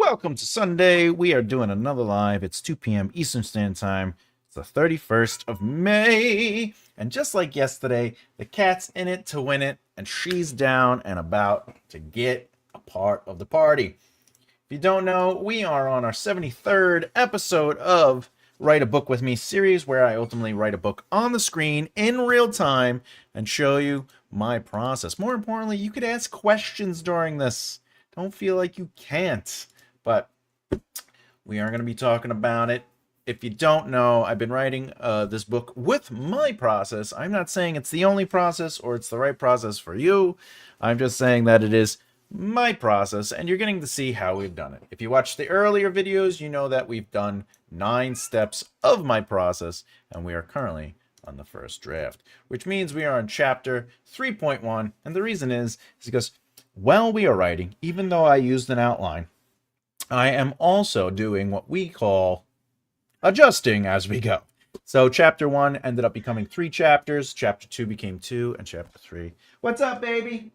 Welcome to Sunday. We are doing another live. It's 2 p.m. Eastern Standard Time. It's the 31st of May. And just like yesterday, the cat's in it to win it, and she's down and about to get a part of the party. If you don't know, we are on our 73rd episode of Write a Book With Me series, where I ultimately write a book on the screen in real time and show you my process. More importantly, you could ask questions during this. Don't feel like you can't, but we are going to be talking about it. If you don't know, I've been writing this book with my process. I'm not saying it's the only process or it's the right process for you. I'm just saying that it is my process, and you're getting to see how we've done it. If you watched the earlier videos, you know that we've done 9 steps of my process, and we are currently on the first draft, which means we are on chapter 3.1, and the reason is because while we are writing, even though I used an outline, I am also doing what we call adjusting as we go. So chapter 1 ended up becoming 3 chapters, chapter 2 became 2, and chapter 3. What's up, baby?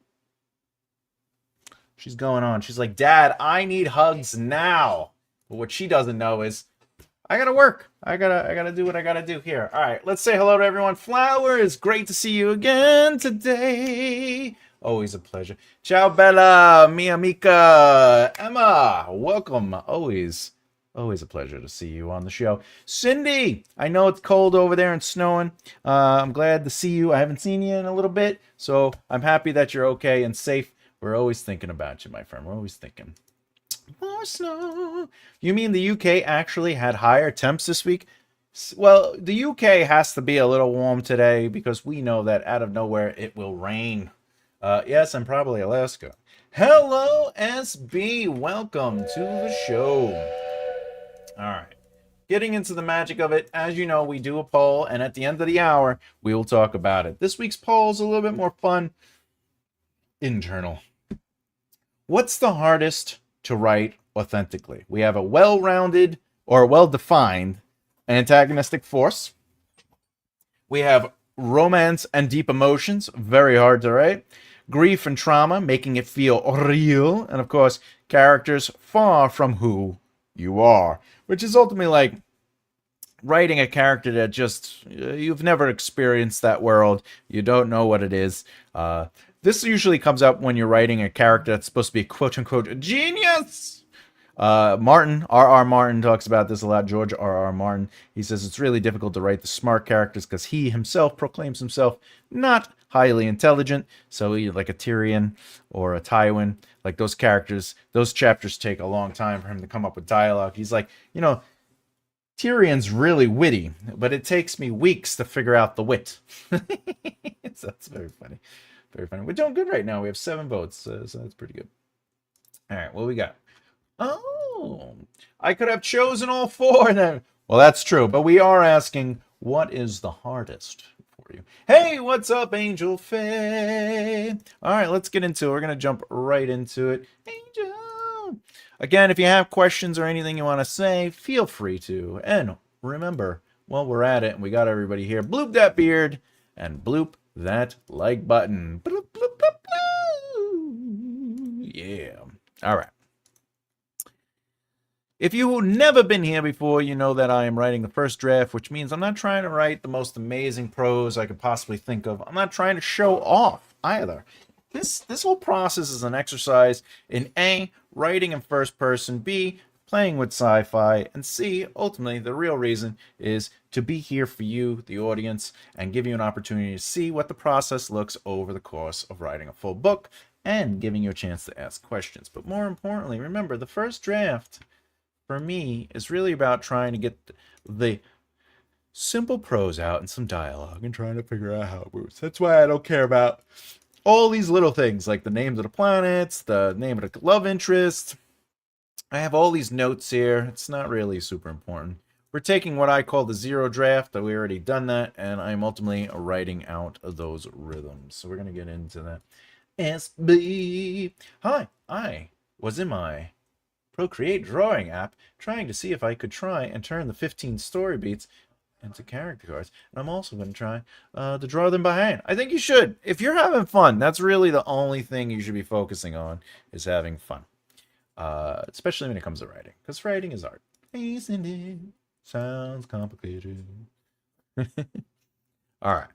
She's going on. She's like, Dad, I need hugs now. But what she doesn't know is I gotta work. I gotta do what I gotta do here. All right, let's say hello to everyone. Flowers, great to see you again today. Always a pleasure. Ciao, Bella, mia amica, Emma, welcome. Always a pleasure to see you on the show. Cindy, I know it's cold over there and snowing. I'm glad to see you. I haven't seen you in a little bit, so I'm happy that you're okay and safe. We're always thinking about you, my friend. We're always thinking. More snow. You mean the UK actually had higher temps this week? Well, the UK has to be a little warm today because we know that out of nowhere it will rain. Yes, I'm probably Alaska. Hello, SB. Welcome to the show. All right. Getting into the magic of it, as you know, we do a poll, and at the end of the hour, we will talk about it. This week's poll is a little bit more fun. Internal. What's the hardest to write authentically? We have a well-rounded or well-defined antagonistic force. We have romance and deep emotions, very hard to write. Grief and trauma, making it feel real. And of course, characters far from who you are, which is ultimately like writing a character that just, you've never experienced that world. You don't know what it is. This usually comes up when you're writing a character that's supposed to be quote-unquote a genius. Martin, R.R. Martin talks about this a lot. George R.R. Martin. He says it's really difficult to write the smart characters because he himself proclaims himself not highly intelligent. So like a Tyrion or a Tywin, like those characters, those chapters take a long time for him to come up with dialogue. He's like, Tyrion's really witty, but it takes me weeks to figure out the wit. So that's very funny. Very funny. We're doing good right now. We have 7 votes, so that's pretty good. All right, what we got? Oh, I could have chosen all 4 then. Well, that's true, but we are asking, what is the hardest for you? Hey, what's up, Angel Faye? All right, let's get into it. We're going to jump right into it. Angel! Again, if you have questions or anything you want to say, feel free to. And remember, while we're at it, and we got everybody here, bloop that beard and bloop that like button. Bloop, bloop, bloop, bloop. Yeah. All right. If you've never been here before, you know that I am writing the first draft, which means I'm not trying to write the most amazing prose I could possibly think of. I'm not trying to show off either. This whole process is an exercise in A, writing in first person, B, playing with sci-fi, and C, ultimately, the real reason is to be here for you, the audience, and give you an opportunity to see what the process looks over the course of writing a full book and giving you a chance to ask questions. But more importantly, remember, the first draft, for me, is really about trying to get the simple prose out and some dialogue and trying to figure out how it moves. That's why I don't care about all these little things, like the names of the planets, the name of the love interest. I have all these notes here. It's not really super important. We're taking what I call the 0 draft. We already done that, and I'm ultimately writing out those rhythms. So we're going to get into that. SB. Hi, I was in my Procreate drawing app trying to see if I could try and turn the 15 story beats into character cards. And I'm also going to try to draw them by hand. I think you should. If you're having fun, that's really the only thing you should be focusing on, is having fun. especially when it comes to writing, because writing is art. Isn't it? Sounds complicated. All right.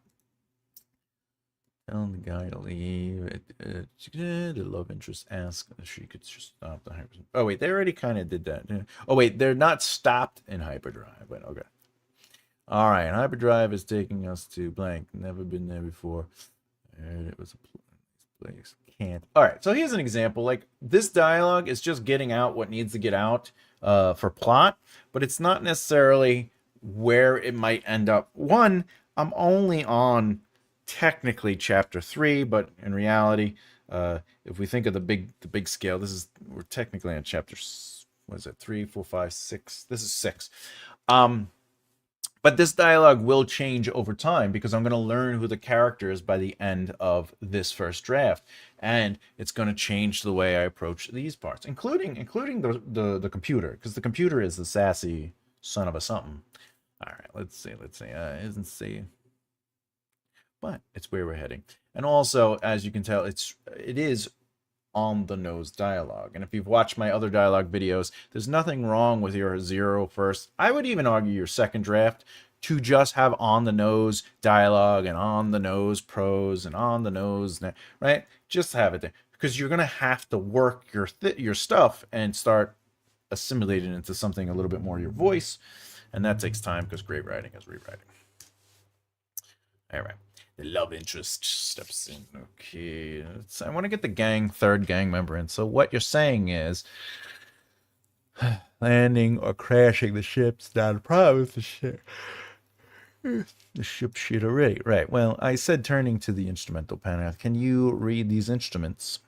Tell the guy to leave. The love interest asked if she could just stop the hyperdrive. Oh wait, they already kind of did that. Oh wait, they're not stopped in hyperdrive, but okay. All right, hyperdrive is taking us to blank. Never been there before. And it was a place. Can't. All right, so here's an example. Like this dialogue is just getting out what needs to get out for plot, but it's not necessarily where it might end up. One, I'm only on technically chapter 3, but in reality, if we think of the big scale, we're technically on chapter, what is it, 3, 4, 5, 6. This is 6. But this dialogue will change over time because I'm going to learn who the character is by the end of this first draft, and it's going to change the way I approach these parts, including the computer, because the computer is the sassy son of a something. All right, let's see. Isn't see, but it's where we're heading, and also as you can tell, it is on the nose dialogue. And if you've watched my other dialogue videos, there's nothing wrong with your 0 first. I would even argue your second draft to just have on the nose dialogue and on the nose prose and on the nose, right? Just have it there because you're going to have to work your stuff and start assimilating into something a little bit more your voice. And that takes time because great writing is rewriting. All right. The love interest steps in. Okay, I want to get the third gang member in. So what you're saying is landing or crashing the ship's not a problem with the ship. The ship shit already. Right. Well, I said turning to the instrumental panel. Can you read these instruments?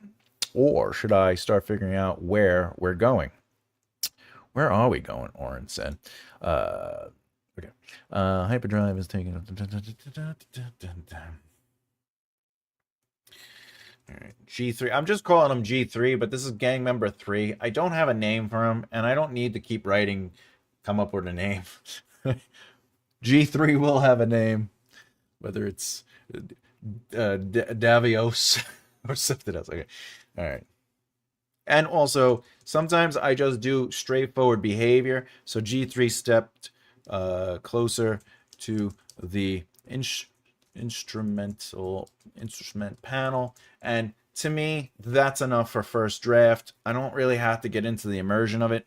Or should I start figuring out where we're going? Where are we going? Oren said. Okay. Hyperdrive is taking up. All right. G3. I'm just calling him G3, but this is gang member 3. I don't have a name for him, and I don't need to keep writing, come up with a name. G3 will have a name, whether it's Davios or something else. Okay. All right. And also, sometimes I just do straightforward behavior. So G3 stepped closer to the instrument panel, and to me that's enough for first draft. I don't really have to get into the immersion of it.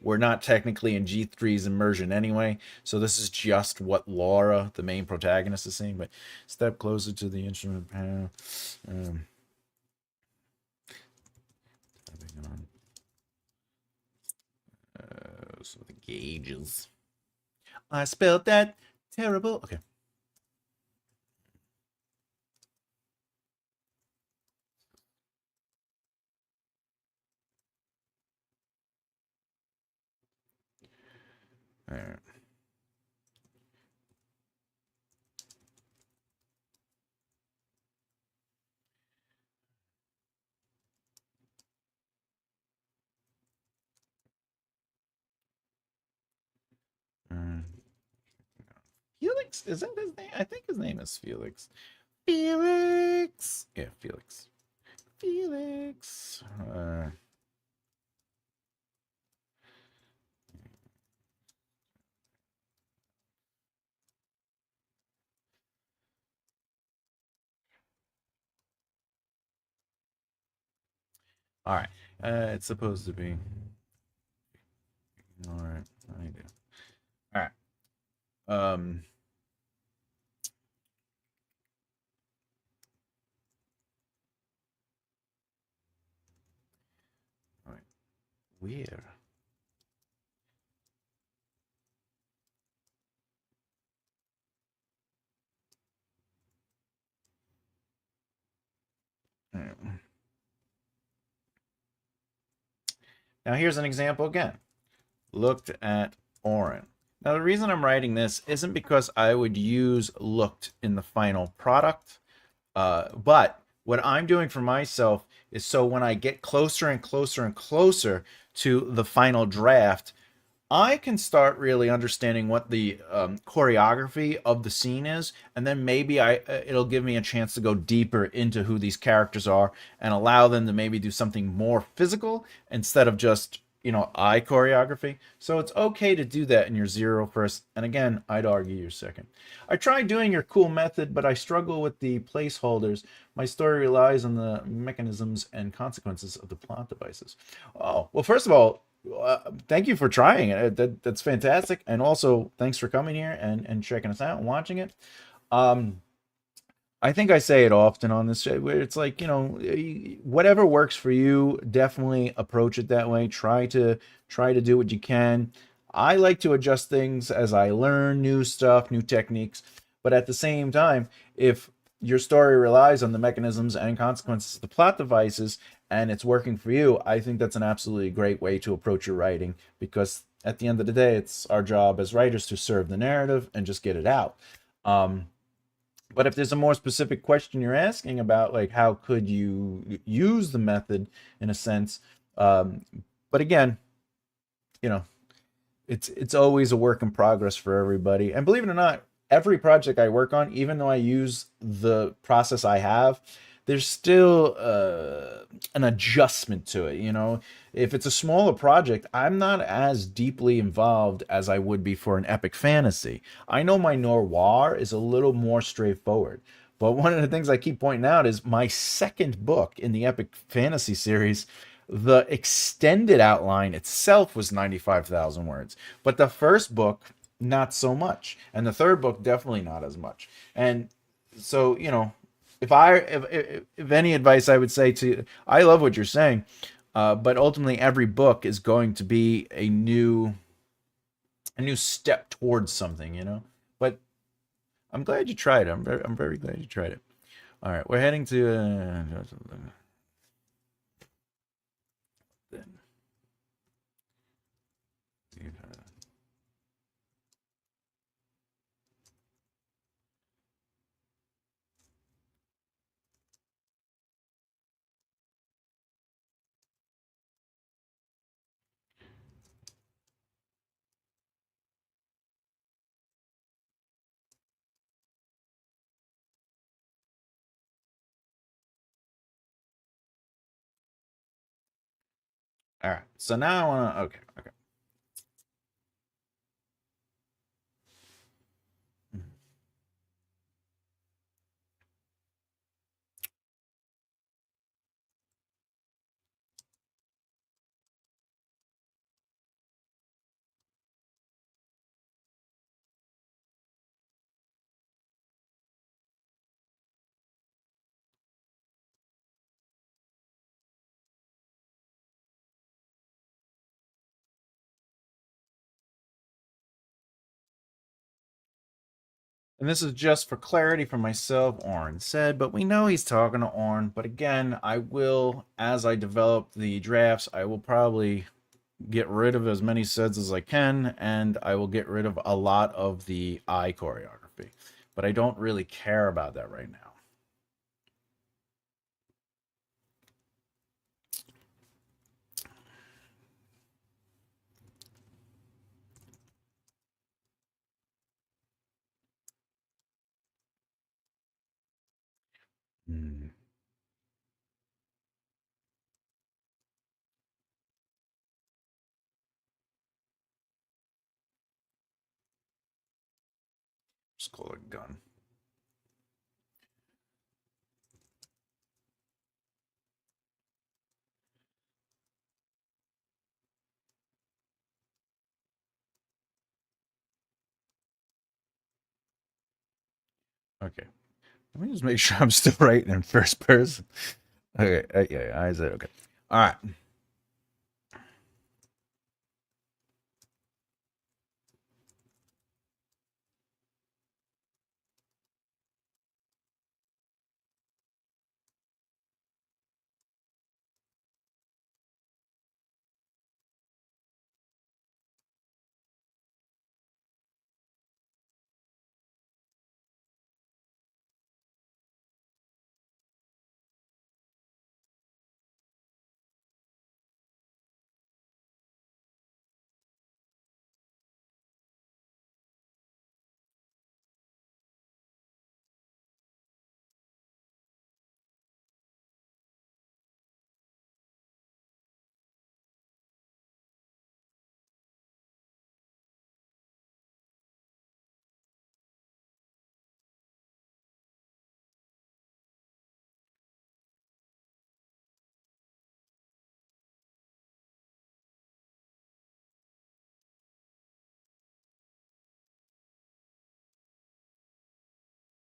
We're not technically in G3's immersion anyway, so this is just what Laura, the main protagonist, is saying. But step closer to the instrument panel. So the gauges. I spelled that terrible. Okay. All right. Felix, is that his name? I think his name is Felix. Felix. Yeah, Felix. Felix. All right. It's supposed to be. All right. I do. All right. All right. Where? All right. Now here's an example again. Looked at Oren. Now the reason I'm writing this isn't because I would use looked in the final product, but what I'm doing for myself is so when I get closer and closer and closer to the final draft, I can start really understanding what the choreography of the scene is, and then maybe it'll give me a chance to go deeper into who these characters are and allow them to maybe do something more physical instead of just eye choreography. So it's okay to do that in your zero first, and again, I'd argue your second. I tried doing your cool method, but I struggle with the placeholders. My story relies on the mechanisms and consequences of the plot devices. Oh, well, first of all, thank you for trying it. That's fantastic. And also, thanks for coming here and checking us out and watching it. Um, I think I say it often on this show where it's like, whatever works for you, definitely approach it that way. Try to do what you can. I like to adjust things as I learn new stuff, new techniques, but at the same time, if your story relies on the mechanisms and consequences of the plot devices and it's working for you, I think that's an absolutely great way to approach your writing because at the end of the day, it's our job as writers to serve the narrative and just get it out. Um, but if there's a more specific question you're asking about, like how could you use the method in a sense, um, but again, you know, it's always a work in progress for everybody. And believe it or not, every project I work on, even though I use the process I have, there's still an adjustment to it. If it's a smaller project, I'm not as deeply involved as I would be for an epic fantasy. I know my noir is a little more straightforward. But one of the things I keep pointing out is my second book in the epic fantasy series, the extended outline itself was 95,000 words. But the first book, not so much. And the third book, definitely not as much. And so, if any advice I would say to you, I love what you're saying, but ultimately every book is going to be a new step towards something. But I'm glad you tried it. I'm very glad you tried it. All right, we're heading to. All right, so now I want to. Okay, okay. And this is just for clarity for myself, Orrin said, but we know he's talking to Orrin. But again, I will, as I develop the drafts, I will probably get rid of as many sets as I can, and I will get rid of a lot of the eye choreography. But I don't really care about that right now. Hmm. Just call it done. Okay. Let me just make sure I'm still writing in first person. Okay. Yeah, I said okay. All right.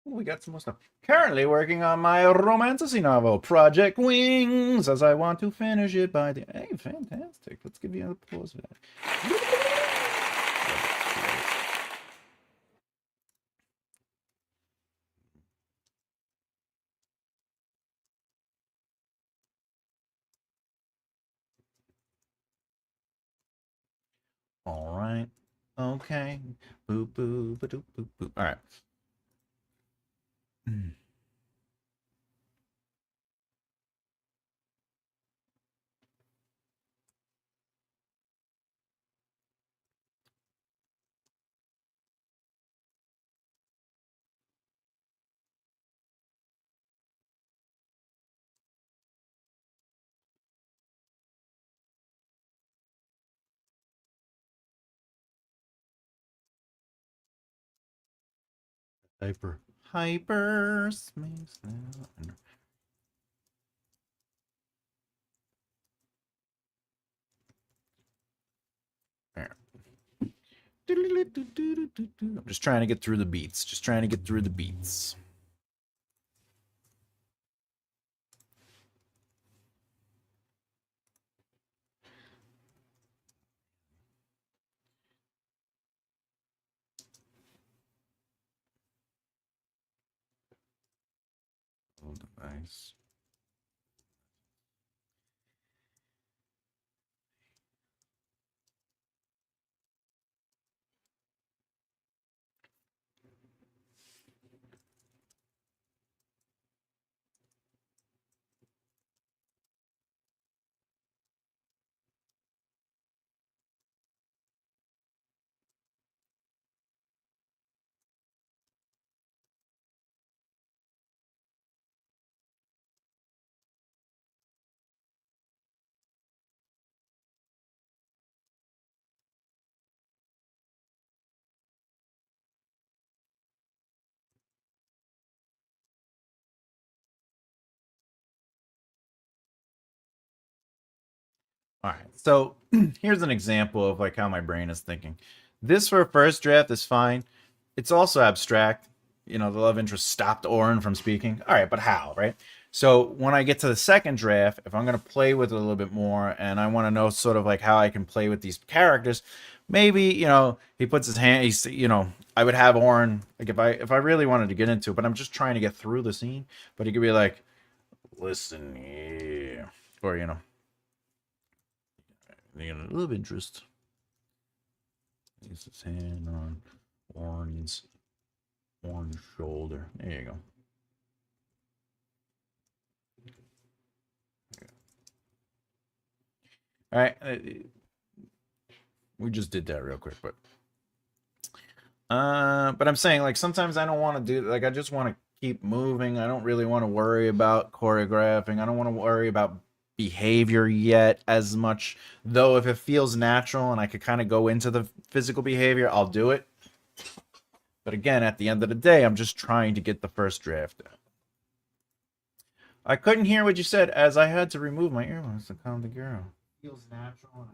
Ooh, we got some more stuff. Currently working on my romantasy novel, Project Wings, as I want to finish it by the... Hey, fantastic. Let's give you an applause for that. All right. Okay. Boop, boop, boop, boop, boop. All right. Hyper space. I'm just trying to get through the beats. Just trying to get through the beats. Device. All right. So here's an example of like how my brain is thinking. This for a first draft is fine. It's also abstract. You know, the love interest stopped Oren from speaking. All right, but how, right? So when I get to the second draft, if I'm going to play with it a little bit more and I want to know sort of like how I can play with these characters, maybe, you know, he puts his hand, he's, you know, I would have Oren, like if I really wanted to get into it, but I'm just trying to get through the scene, but he could be like, listen, yeah. Or, you know, love interest. Place his hand on Oren's shoulder. There you go. All right. We just did that real quick, but I'm saying like sometimes I don't want to do like I just want to keep moving. I don't really want to worry about choreographing. I don't want to worry about behavior yet as much. Though if it feels natural and I could kind of go into the physical behavior, I'll do it. But again, at the end of the day, I'm just trying to get the first draft. I couldn't hear what you said as I had to remove my earphones to calm the girl. Feels natural.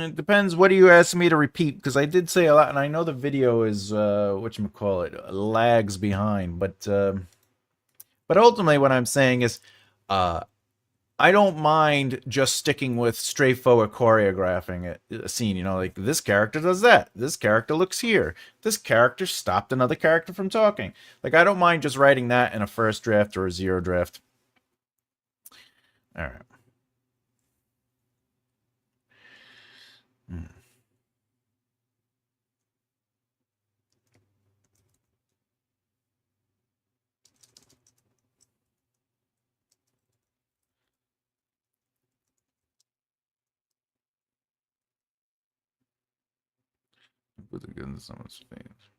It depends. What do you ask me to repeat? Because I did say a lot, and I know the video is whatchamacallit, lags behind. But ultimately, what I'm saying is, uh, I don't mind just sticking with straightforward choreographing a scene. You know, like this character does that. This character looks here. This character stopped another character from talking. Like I don't mind just writing that in a first draft or a zero draft. All right. Hmm. Put the gun in someone's face.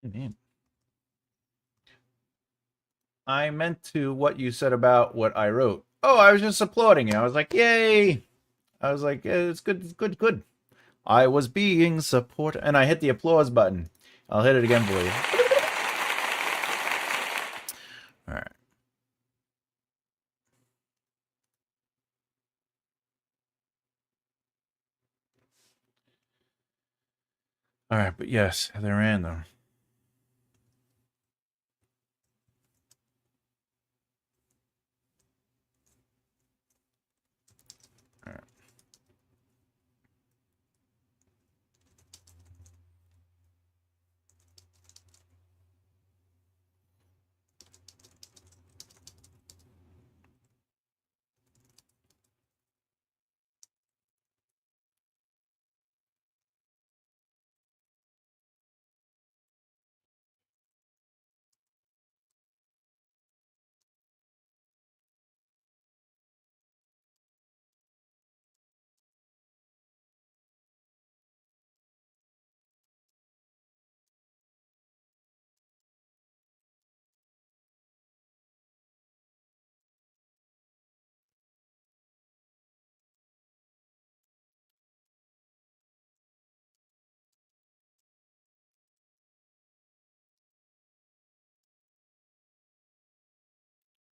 Man. I meant to what you said about what I wrote. Oh, I was just applauding you. I was like, yay. I was like, it's good, good, good. I was being support, and I hit the applause button. I'll hit it again for you. All right. All right, but yes, they're random. All right.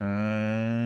Uh,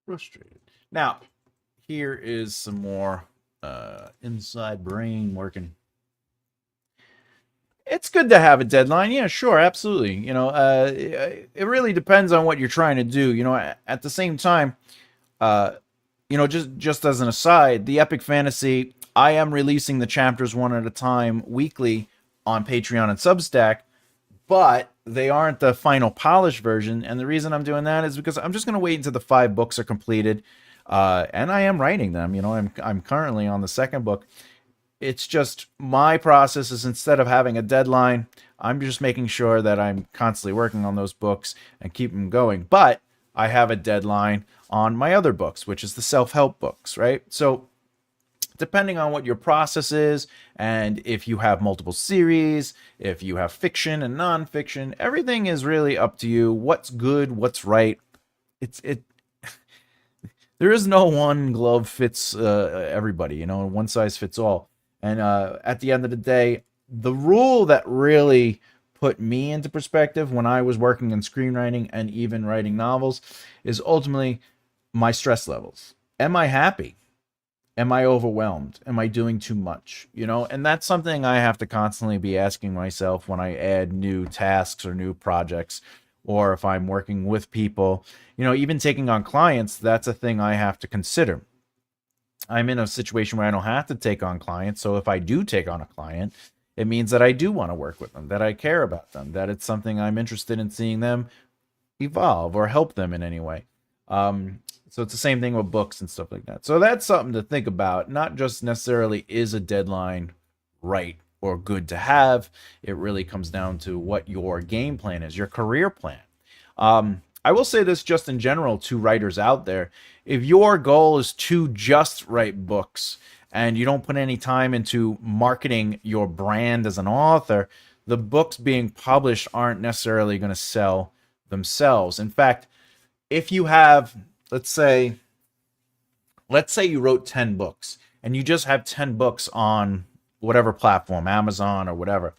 frustrated. Now, here is some more inside brain working. It's good to have a deadline. Yeah, sure, absolutely. It really depends on what you're trying to do. At the same time, uh, just as an aside, the epic fantasy, I am releasing the chapters one at a time weekly on Patreon and Substack, but they aren't the final polished version. And the reason I'm doing that is because I'm just going to wait until the 5 books are completed, and I am writing them. I'm currently on the second book. It's just my process is, instead of having a deadline, I'm just making sure that I'm constantly working on those books and keep them going. But I have a deadline on my other books, which is the self-help books, right? So depending on what your process is, and if you have multiple series, if you have fiction and nonfiction, everything is really up to you. What's good, what's right. It there is no one glove fits everybody, one size fits all. And at the end of the day, the rule that really put me into perspective when I was working in screenwriting and even writing novels is ultimately my stress levels. Am I happy? Am I overwhelmed? Am I doing too much? And that's something I have to constantly be asking myself when I add new tasks or new projects, or if I'm working with people. Even taking on clients, that's a thing I have to consider. I'm in a situation where I don't have to take on clients. So if I do take on a client, it means that I do want to work with them, that I care about them, that it's something I'm interested in seeing them evolve or help them in any way. So it's the same thing with books and stuff like that. So that's something to think about. Not just necessarily is a deadline right or good to have. It really comes down to what your game plan is, your career plan. I will say this just in general to writers out there. If your goal is to just write books and you don't put any time into marketing your brand as an author, the books being published aren't necessarily going to sell themselves. In fact, if you have, let's say you wrote 10 books and you just have 10 books on whatever platform, Amazon or whatever,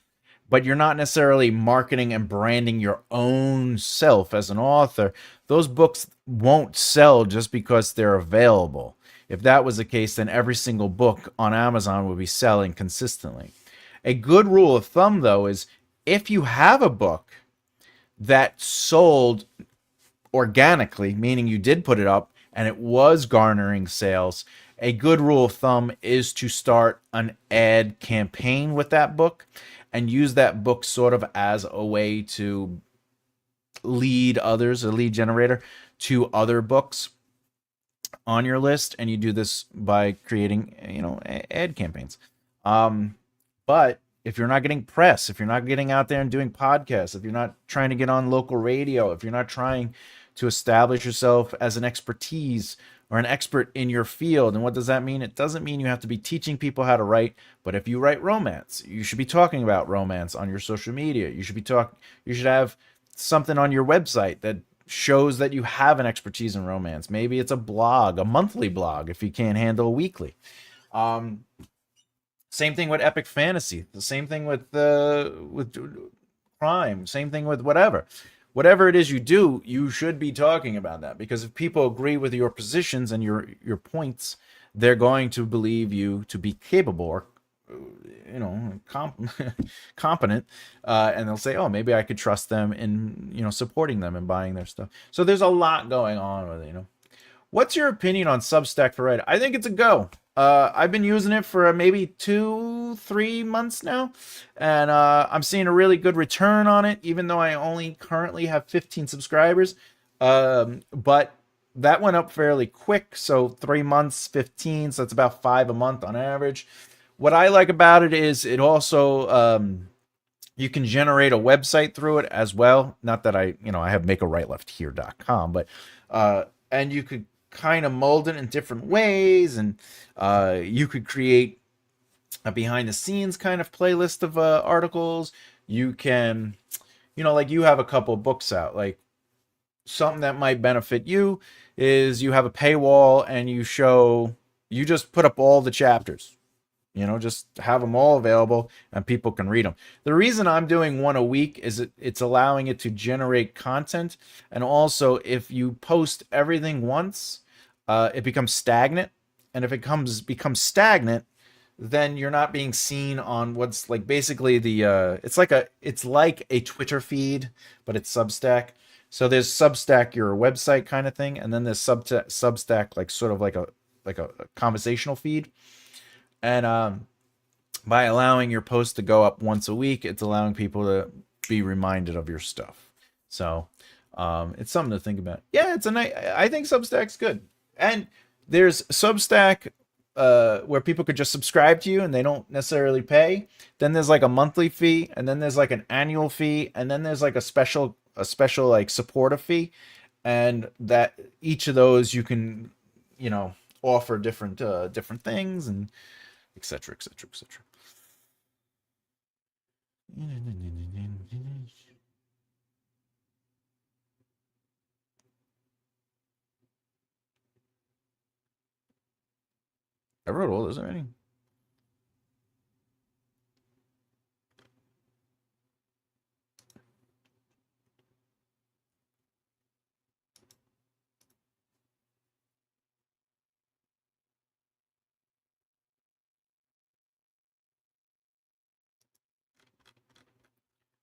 but you're not necessarily marketing and branding your own self as an author, those books won't sell just because they're available. If that was the case, then every single book on Amazon would be selling consistently. A good rule of thumb, though, is if you have a book that sold organically, meaning you did put it up and it was garnering sales, a good rule of thumb is to start an ad campaign with that book and use that book sort of as a way to lead others, a lead generator to other books on your list. And you do this by creating, ad campaigns. But if you're not getting press, if you're not getting out there and doing podcasts, if you're not trying to get on local radio, if you're not trying to establish yourself as an expertise or an expert in your field, and what does that mean? It doesn't mean you have to be teaching people how to write, but if you write romance, you should be talking about romance on your social media. You should have something on your website that shows that you have an expertise in romance. Maybe it's a blog, a monthly blog, if you can't handle a weekly. Same thing with epic fantasy. The same thing with crime. Same thing with whatever it is you do. You should be talking about that, because if people agree with your positions and your points, they're going to believe you to be capable or competent, and they'll say, oh, maybe I could trust them in supporting them and buying their stuff. So there's a lot going on with it. What's your opinion on Substack for writing? I think it's a go. I've been using it for maybe 2-3 months now, and I'm seeing a really good return on it, even though I only currently have 15 subscribers. But that went up fairly quick, so 3 months, 15, so that's about 5 a month on average. What I like about it is it also, you can generate a website through it as well. Not that I have makeawritelefthere.com, but, and you could kind of mold it in different ways, and you could create a behind the scenes kind of playlist of articles. You can, like you have a couple books out, like something that might benefit you is you have a paywall and you just put up all the chapters. Just have them all available and people can read them. The reason I'm doing one a week is it's allowing it to generate content. And also, if you post everything once, it becomes stagnant. And if it becomes stagnant, then you're not being seen on what's like basically it's like a Twitter feed, but it's Substack. So there's Substack, your website kind of thing, and then there's Substack, like sort of like a conversational feed. And by allowing your post to go up once a week, it's allowing people to be reminded of your stuff. So it's something to think about. Yeah, I think Substack's good. And there's Substack where people could just subscribe to you and they don't necessarily pay. Then there's like a monthly fee, and then there's like an annual fee, and then there's like a special like supporter fee, and that each of those you can offer different things, and etc. I wrote all this already.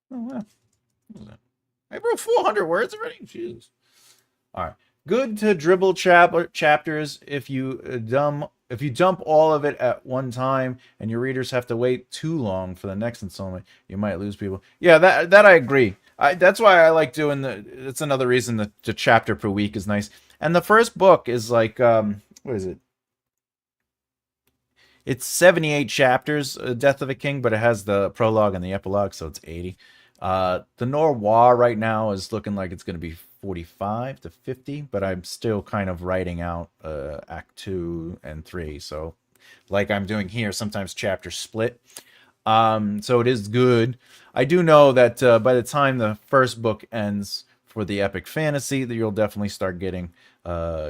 Oh wow. What was that? I wrote 400 words already? Jeez. All right. Good to dribble chapters if you dump all of it at one time and your readers have to wait too long for the next installment, you might lose people. Yeah, that I agree. That's why I like doing that's another reason that the chapter per week is nice. And the first book is like what is it? It's 78 chapters, Death of a King, but it has the prologue and the epilogue, so it's 80. The Noir right now is looking like it's going to be 45 to 50, but I'm still kind of writing out Act 2 and 3. So like I'm doing here, sometimes chapters split. So it is good. I do know that by the time the first book ends for the epic fantasy, that you'll definitely start getting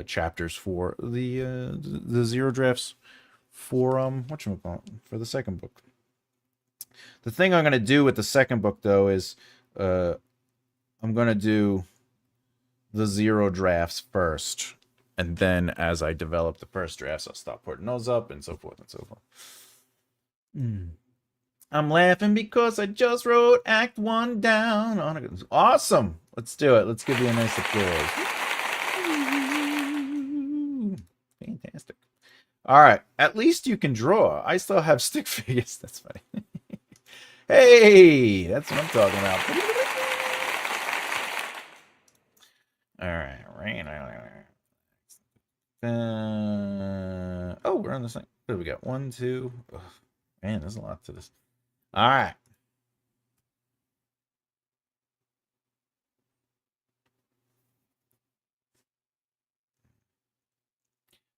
chapters for the zero drafts for for the second book. The thing I'm going to do with the second book, though, is I'm going to do the zero drafts first. And then as I develop the first drafts, I'll stop putting those up and so forth and so forth. I'm laughing because I just wrote Act 1 down. Awesome. Let's do it. Let's give you a nice applause. All right. At least you can draw. I still have stick figures. That's funny. Hey, that's what I'm talking about. All right. Oh, we're on this thing. What do we got? One, two. Ugh, man, there's a lot to this. All right.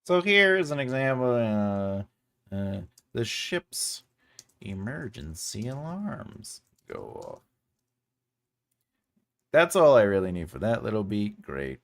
So here is an example. The ship's emergency alarms go off. That's all I really need for that little beat. Great.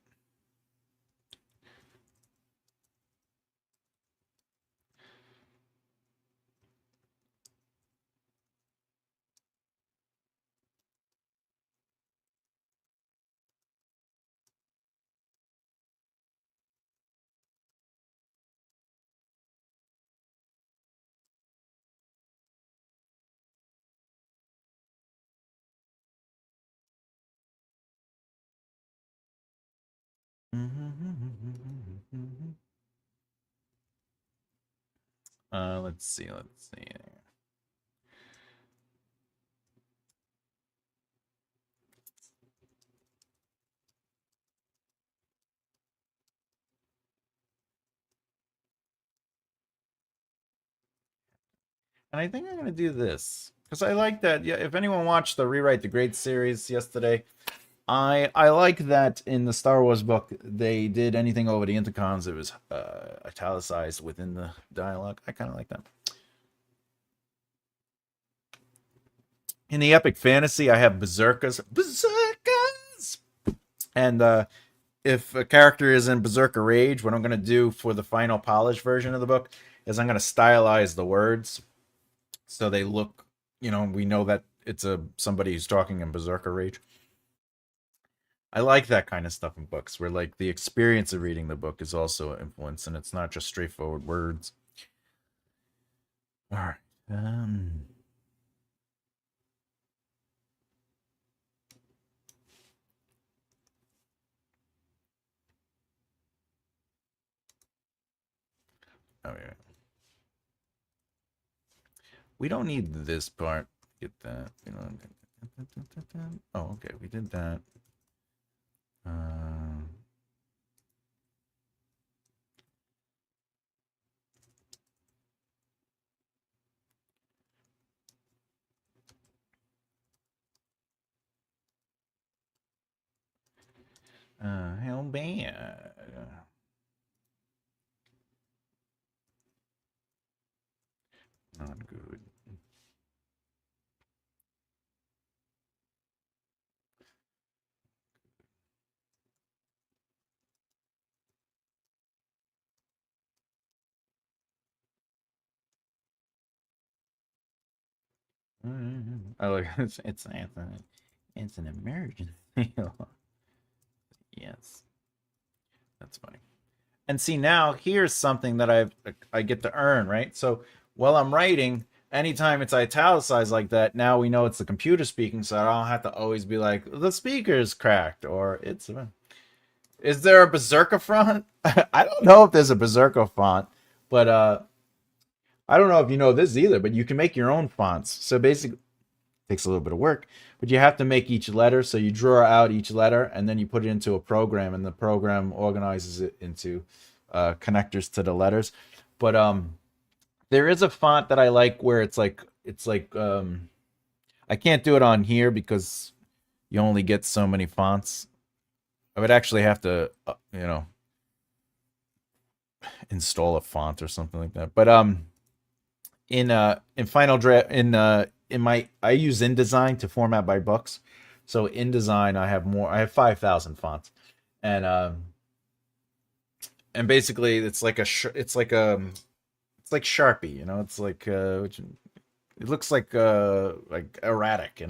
Let's see. And I think I'm going to do this because I like that. Yeah, if anyone watched the Rewrite the Great series yesterday, I like that in the Star Wars book they did anything over the intercoms. It was italicized within the dialogue. I kind of like that. In the epic fantasy, I have berserkers, and if a character is in berserker rage, what I'm going to do for the final polished version of the book is I'm going to stylize the words so they look, we know that it's somebody who's talking in berserker rage. I like that kind of stuff in books where like the experience of reading the book is also an influence and it's not just straightforward words. All right. Oh yeah. We don't need this part. Get that. Oh, okay. We did that. How bad? Not good. Oh, look, it's an emergency. Yes, that's funny. And see now, here's something that I get to earn, right? So while I'm writing, anytime it's italicized like that, now we know it's the computer speaking, so I don't have to always be like the speaker's cracked or it's. Is there a berserker font? I don't know if there's a berserker font, but I don't know if you know this either. But you can make your own fonts. So basically, it takes a little bit of work, but you have to make each letter. So you draw out each letter, and then you put it into a program, and the program organizes it into connectors to the letters. But there is a font that I like where it's like I can't do it on here because you only get so many fonts. I would actually have to install a font or something like that. But in Final Draft in my I use InDesign to format my books. So InDesign I have more. I have 5,000 fonts, and basically it's like it's like Sharpie. It's like it looks like erratic.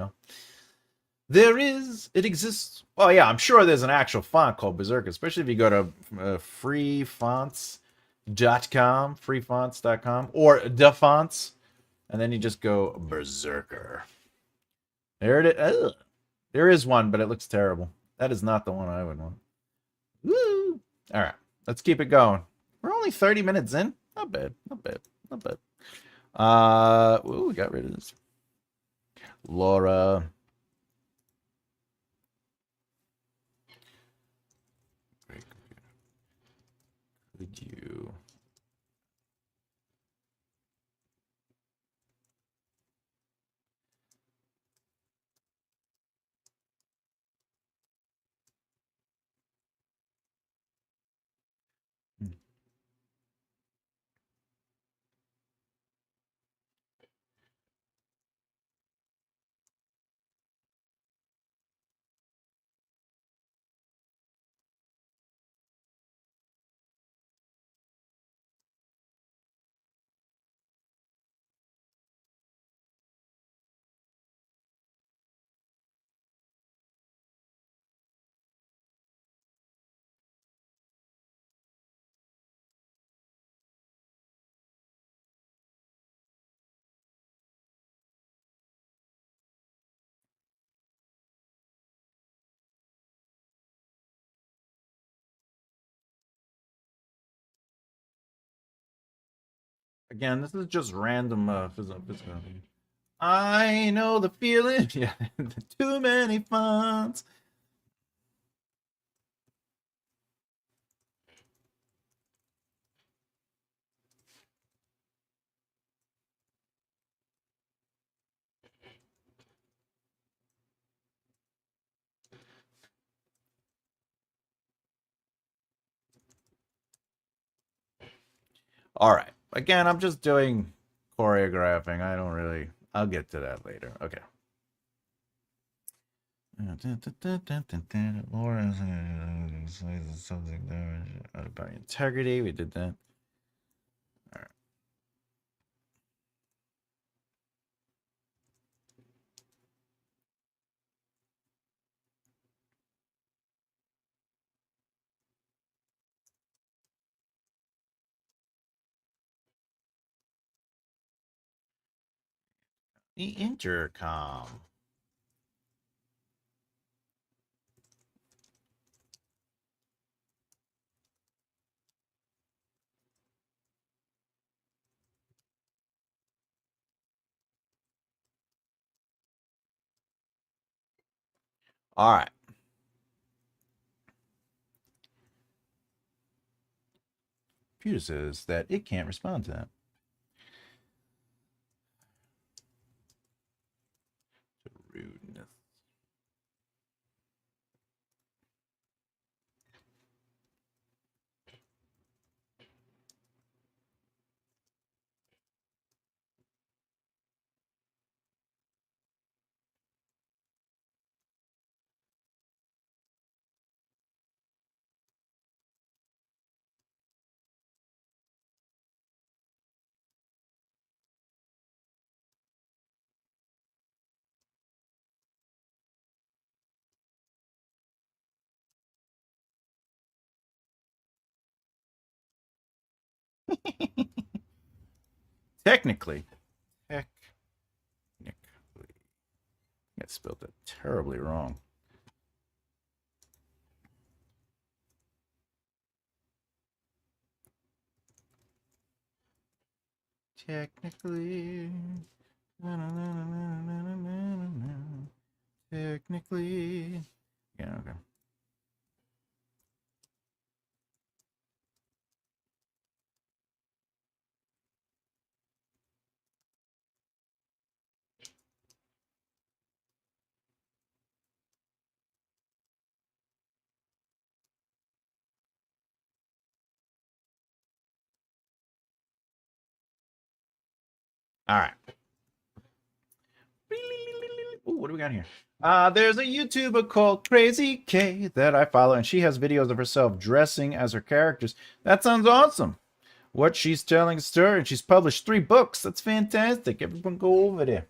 It exists. Well, yeah, I'm sure there's an actual font called Berserker, especially if you go to freefonts.com or the fonts, and then you just go Berserker. There it is. Ugh. There is one, but it looks terrible. That is not the one I would want. Woo! All right, let's keep it going. We're only 30 minutes in. Not bad. Not bad. Not bad. Ooh, we got rid of this. Laura. Could you? Again, this is just random physical. I know the feeling. Yeah, too many fonts. All right. Again, I'm just doing choreographing. I don't really. I'll get to that later. Okay. Laura something about integrity. We did that. All right. The intercom. All right. Computer says that it can't respond to that. Rudeness. Technically. I spelled that terribly wrong. Technically. Technically. Yeah, okay. All right. Ooh, what do we got here? There's a YouTuber called Crazy K that I follow, and she has videos of herself dressing as her characters. That sounds awesome. What she's telling a story, and she's published 3 books. That's fantastic. Everyone go over there.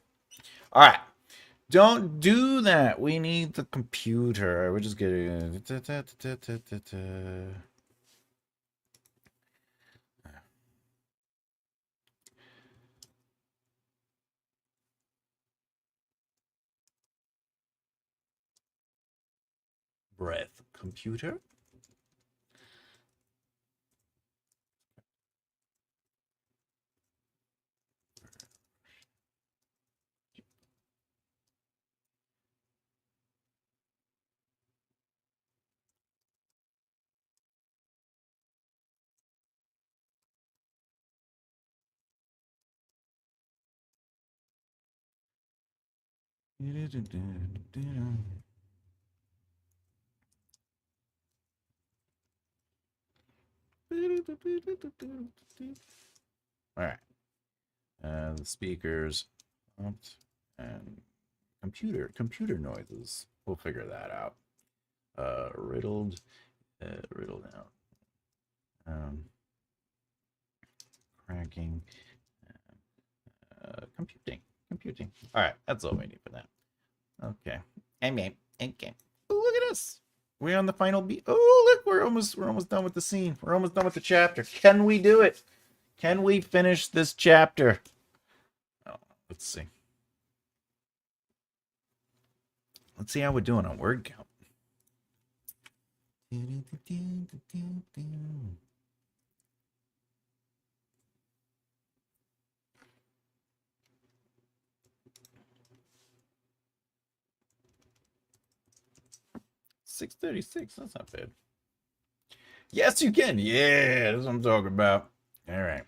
All right. Don't do that. We need the computer. We're just getting. Breath. Computer? All right. The speakers pumped and computer noises. We'll figure that out. Riddled out. Cracking. Computing. All right, that's all we need for that. Okay. Okay. Ooh, look at us. We're on the final beat. Oh, look, we're almost done with the scene. We're almost done with the chapter. Can we do it? Can we finish this chapter? Oh, let's see. Let's see how we're doing on word count. 636. That's not bad. Yes, you can. Yeah, that's what I'm talking about. All right.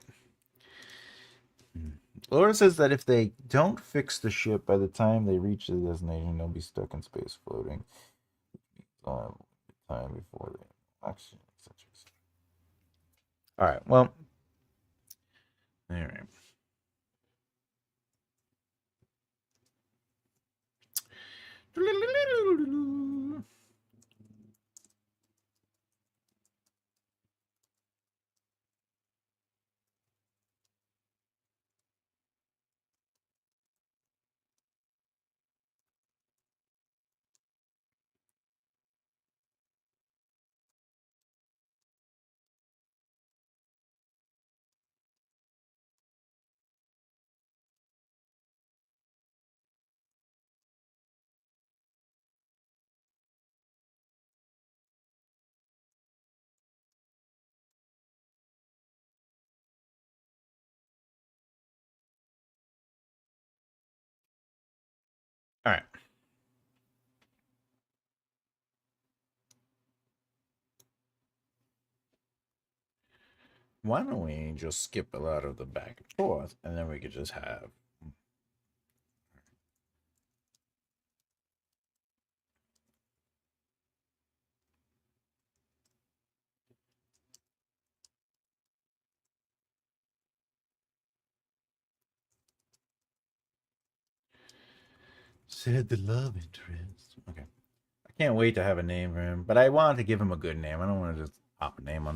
Laura says that if they don't fix the ship by the time they reach the destination, they'll be stuck in space floating. Time before they actually, etc. All right. Well. All right. All right. Why don't we just skip a lot of the back and forth, and then we could just have. Said the love interest. Okay. I can't wait to have a name for him, but I wanted to give him a good name. I don't want to just pop a name on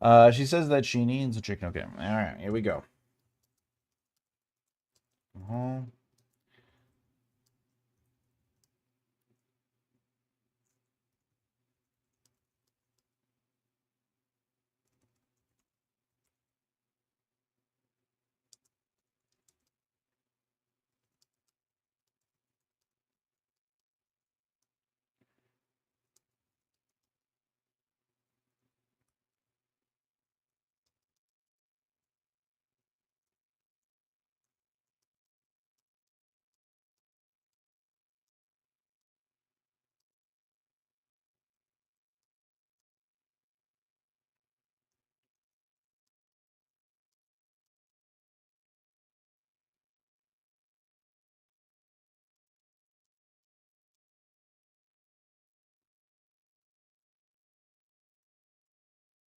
there. She says that she needs a chicken. Okay. All right. Here we go. Uh-huh.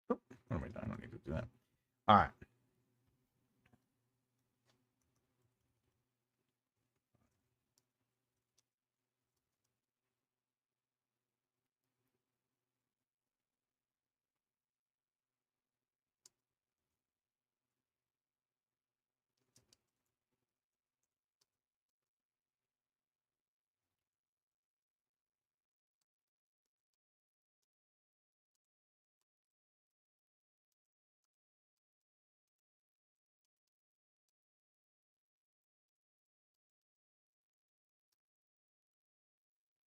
What am I doing? I don't need to do that. All right.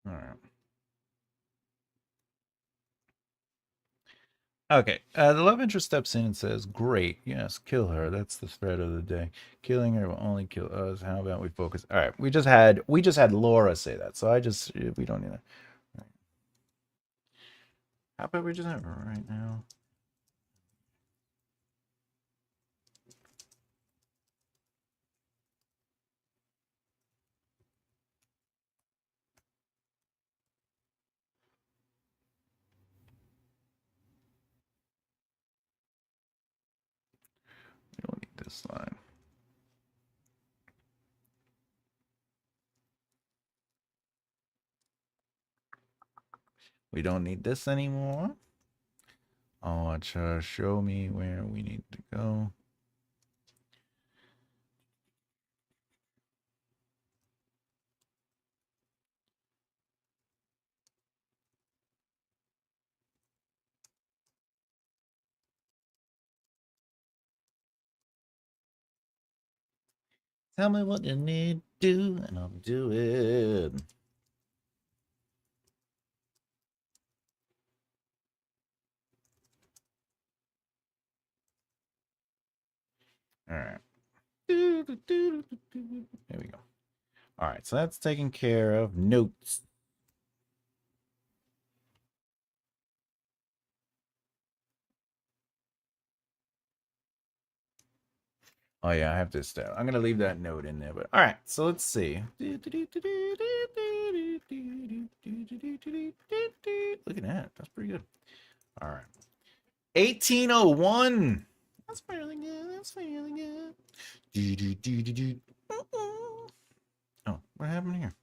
All right. Okay. The love interest steps in and says, "Great, yes, kill her. That's the threat of the day. Killing her will only kill us. How about we focus?" All right. We just had Laura say that, so we don't need that. Right. How about we just have her right now? this line. We don't need this anymore. I want to show me where we need to go. Tell me what you need to do, and I'll do it. All right. There we go. All right, so that's taken care of. Notes. Oh yeah, I have to start. I'm gonna leave that note in there, but all right. So let's see. Look at that. That's pretty good. All right. 1801. That's fairly good. That's fairly good. Oh, what happened here?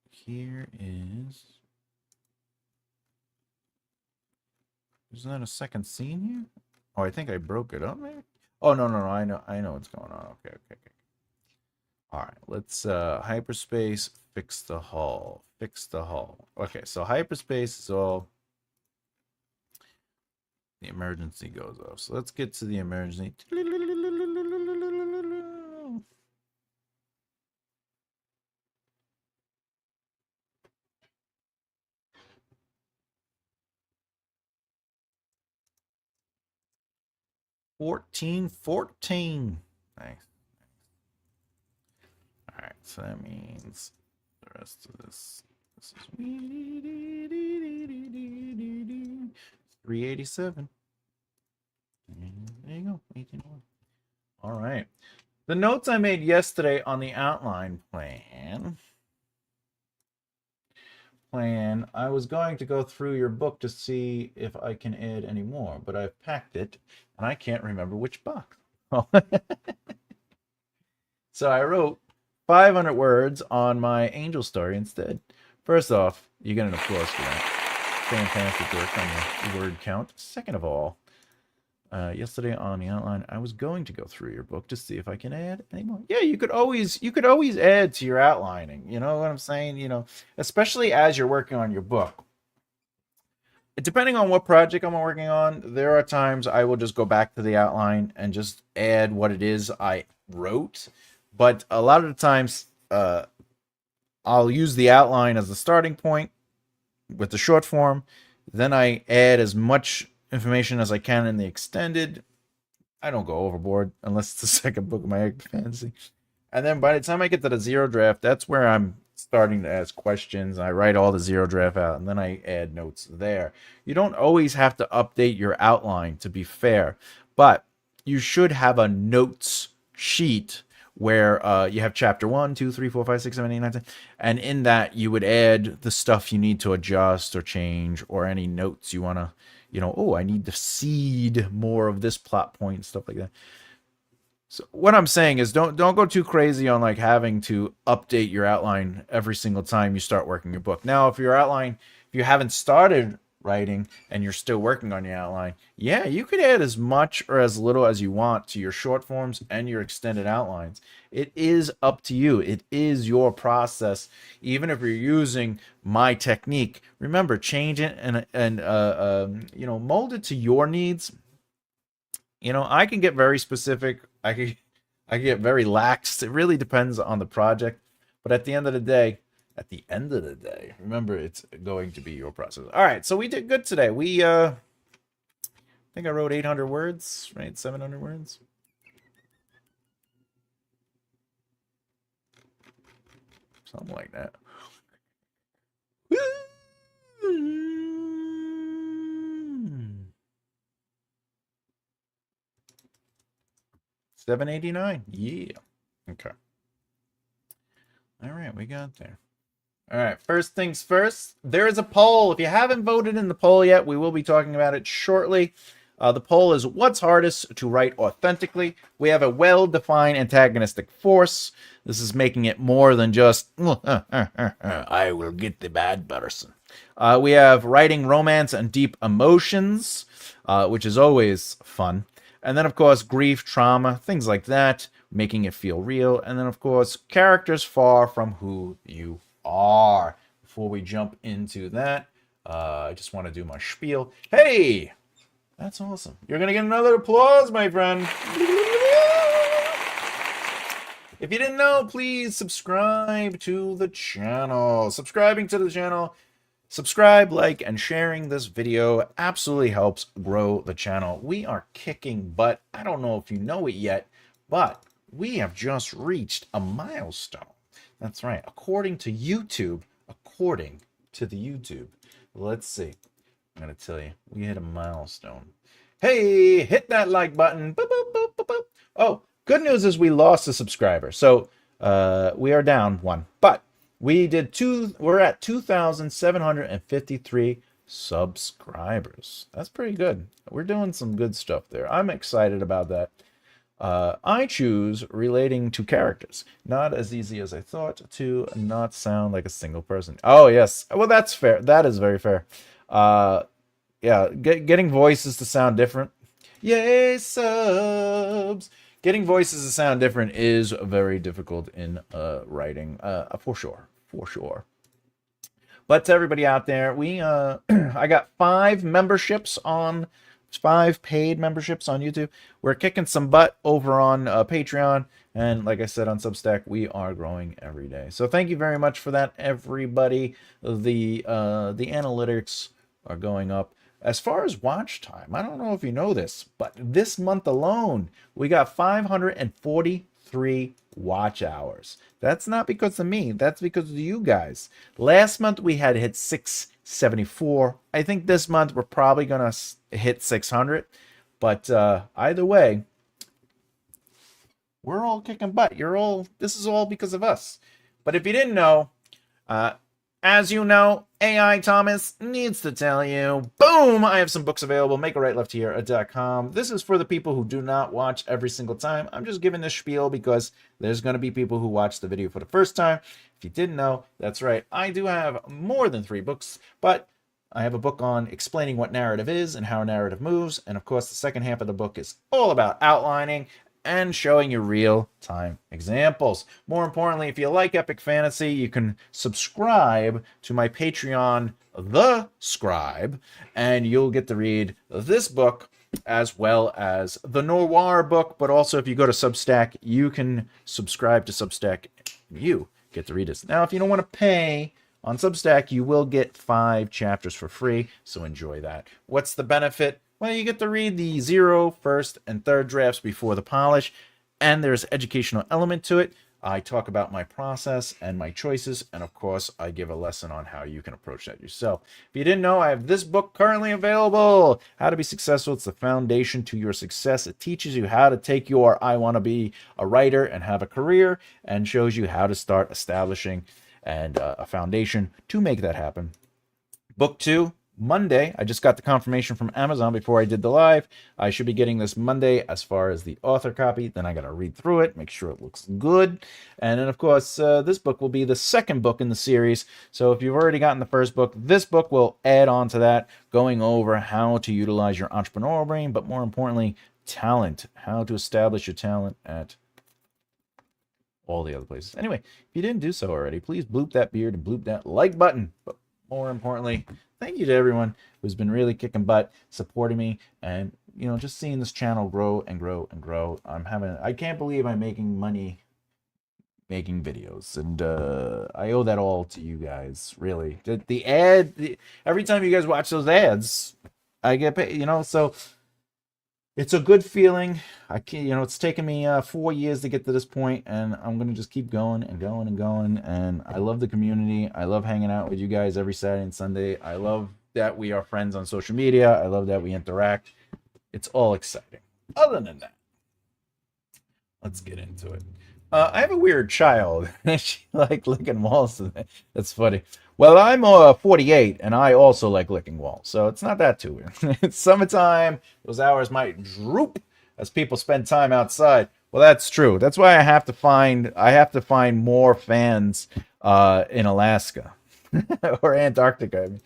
Here is. Isn't that a second scene here? Oh, I think I broke it up, maybe? Oh, no. I know what's going on. Okay. All right, let's hyperspace, fix the hull. Fix the hull. Okay, so hyperspace is all the emergency goes off. So let's get to the emergency. $14.14. Nice. All right, so that means the rest of this is 387. There you go, 1801. All right. The notes I made yesterday on the outline plan, I was going to go through your book to see if I can add any more, but I've packed it, and I can't remember which box. So I wrote 500 words on my angel story instead. First off, you get an applause for that. Fantastic work on the word count. Second of all, yesterday on the outline, I was going to go through your book to see if I can add any more. Yeah, you could always add to your outlining. You know what I'm saying? You know, especially as you're working on your book. Depending on what project I'm working on, there are times I will just go back to the outline and just add what it is I wrote. But a lot of the times, I'll use the outline as the starting point with the short form. Then I add as much information as I can in the extended. I don't go overboard unless it's the second book of my epic fantasy. And then by the time I get to the zero draft, that's where I'm starting to ask questions. I write all the zero draft out, and then I add notes there. You don't always have to update your outline, to be fair, but you should have a notes sheet where you have chapter 1, 2, 3, 4, 5, 6, 7, 8, 9, 10. And in that, you would add the stuff you need to adjust or change, or any notes you want to, oh, I need to seed more of this plot point, stuff like that. So what I'm saying is don't go too crazy on like having to update your outline every single time you start working your book. Now, if you haven't started writing and you're still working on your outline, yeah, you could add as much or as little as you want to your short forms and your extended outlines. It is up to you. It is your process. Even if you're using my technique, remember, change it and mold it to your needs. I can get very specific. I can get very lax. It really depends on the project. But at the end of the day, remember, it's going to be your process. All right, so we did good today. We I think I wrote 800 words, right? 700 words. Something like that. 789. Yeah. Okay. All right, we got there. All right, first things first, there is a poll. If you haven't voted in the poll yet, we will be talking about it shortly. The poll is, what's hardest to write authentically? We have a well-defined antagonistic force. This is making it more than just, I will get the bad person. We have writing romance and deep emotions, which is always fun. And then, of course, grief, trauma, things like that, making it feel real. And then, of course, characters far from who you are. Before we jump into that, I just want to do my spiel. Hey! That's awesome. You're going to get another applause, my friend. If you didn't know, please subscribe to the channel. Subscribing to the channel, subscribe, like, and sharing this video absolutely helps grow the channel. We are kicking butt. I don't know if you know it yet, but we have just reached a milestone. That's right. According to YouTube, let's see. I'm going to tell you, we hit a milestone. Hey, hit that like button. Boop, boop, boop, boop, boop. Oh, good news is we lost a subscriber. So we are down one. But we're at 2,753 subscribers. That's pretty good. We're doing some good stuff there. I'm excited about that. I choose relating to characters. Not as easy as I thought to not sound like a single person. Oh, yes. Well, that's fair. That is very fair. Yeah, getting voices to sound different. Yay, subs! Getting voices to sound different is very difficult in writing, for sure. But to everybody out there, I got 5 paid memberships on YouTube. We're kicking some butt over on Patreon, and like I said on Substack, we are growing every day. So thank you very much for that, everybody. The analytics are going up. As far as watch time, I don't know if you know this, but this month alone, we got 543 watch hours. That's not because of me. That's because of you guys. Last month, we had hit 674. I think this month, we're probably going to hit 600. But either way, we're all kicking butt. This is all because of us. But if you didn't know, as you know, AI Thomas needs to tell you, boom, I have some books available, makearightlefthehere.com. This is for the people who do not watch every single time. I'm just giving this spiel because there's going to be people who watch the video for the first time. If you didn't know, that's right. I do have more than 3 books, but I have a book on explaining what narrative is and how narrative moves. And of course, the second half of the book is all about outlining and showing you real-time examples. More importantly, if you like epic fantasy, you can subscribe to my Patreon, The Scribe, and you'll get to read this book as well as the Noir book. But also, if you go to Substack, you can subscribe to Substack. You get to read this. Now, if you don't want to pay on Substack, you will get 5 chapters for free, so enjoy that. What's the benefit? Well, you get to read the 0, 1st, and 3rd drafts before the polish, and there's an educational element to it. I talk about my process and my choices, and of course, I give a lesson on how you can approach that yourself. If you didn't know, I have this book currently available, How to Be Successful. It's the foundation to your success. It teaches you how to take your I want to be a writer and have a career, and shows you how to start establishing and a foundation to make that happen. Book 2, Monday. I just got the confirmation from Amazon before I did the live. I should be getting this Monday as far as the author copy. Then I got to read through it, make sure it looks good. And then, of course, this book will be the second book in the series. So if you've already gotten the first book, this book will add on to that, going over how to utilize your entrepreneurial brain, but more importantly, talent, how to establish your talent at all the other places. Anyway, if you didn't do so already, please bloop that beard and bloop that like button. But more importantly, thank you to everyone who's been really kicking butt, supporting me, and just seeing this channel grow and grow and grow. I can't believe I'm making money making videos, and I owe that all to you guys. Really, every time you guys watch those ads, I get paid. So it's a good feeling. It's taken me 4 years to get to this point, and I'm going to just keep going and going and going. And I love the community. I love hanging out with you guys every Saturday and Sunday. I love that we are friends on social media. I love that we interact. It's all exciting. Other than that, let's get into it. I have a weird child. She like licking walls. That's funny. Well, I'm 48, and I also like licking walls, so it's not that too weird. It's summertime. Those hours might droop as people spend time outside. Well, that's true. That's why I have to find more fans in Alaska or Antarctica. I mean.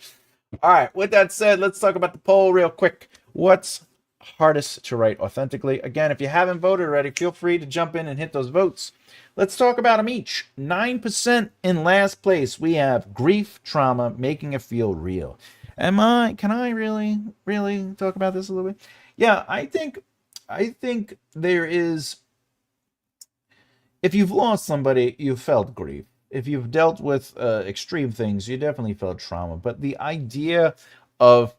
All right. With that said, let's talk about the poll real quick. What's hardest to write authentically? Again, if you haven't voted already, feel free to jump in and hit those votes. Let's talk about them each. 9% in last place. We have grief, trauma, making it feel real. Can I really talk about this a little bit? Yeah, I think there is, if you've lost somebody, you've felt grief. If you've dealt with extreme things, you definitely felt trauma. But the idea of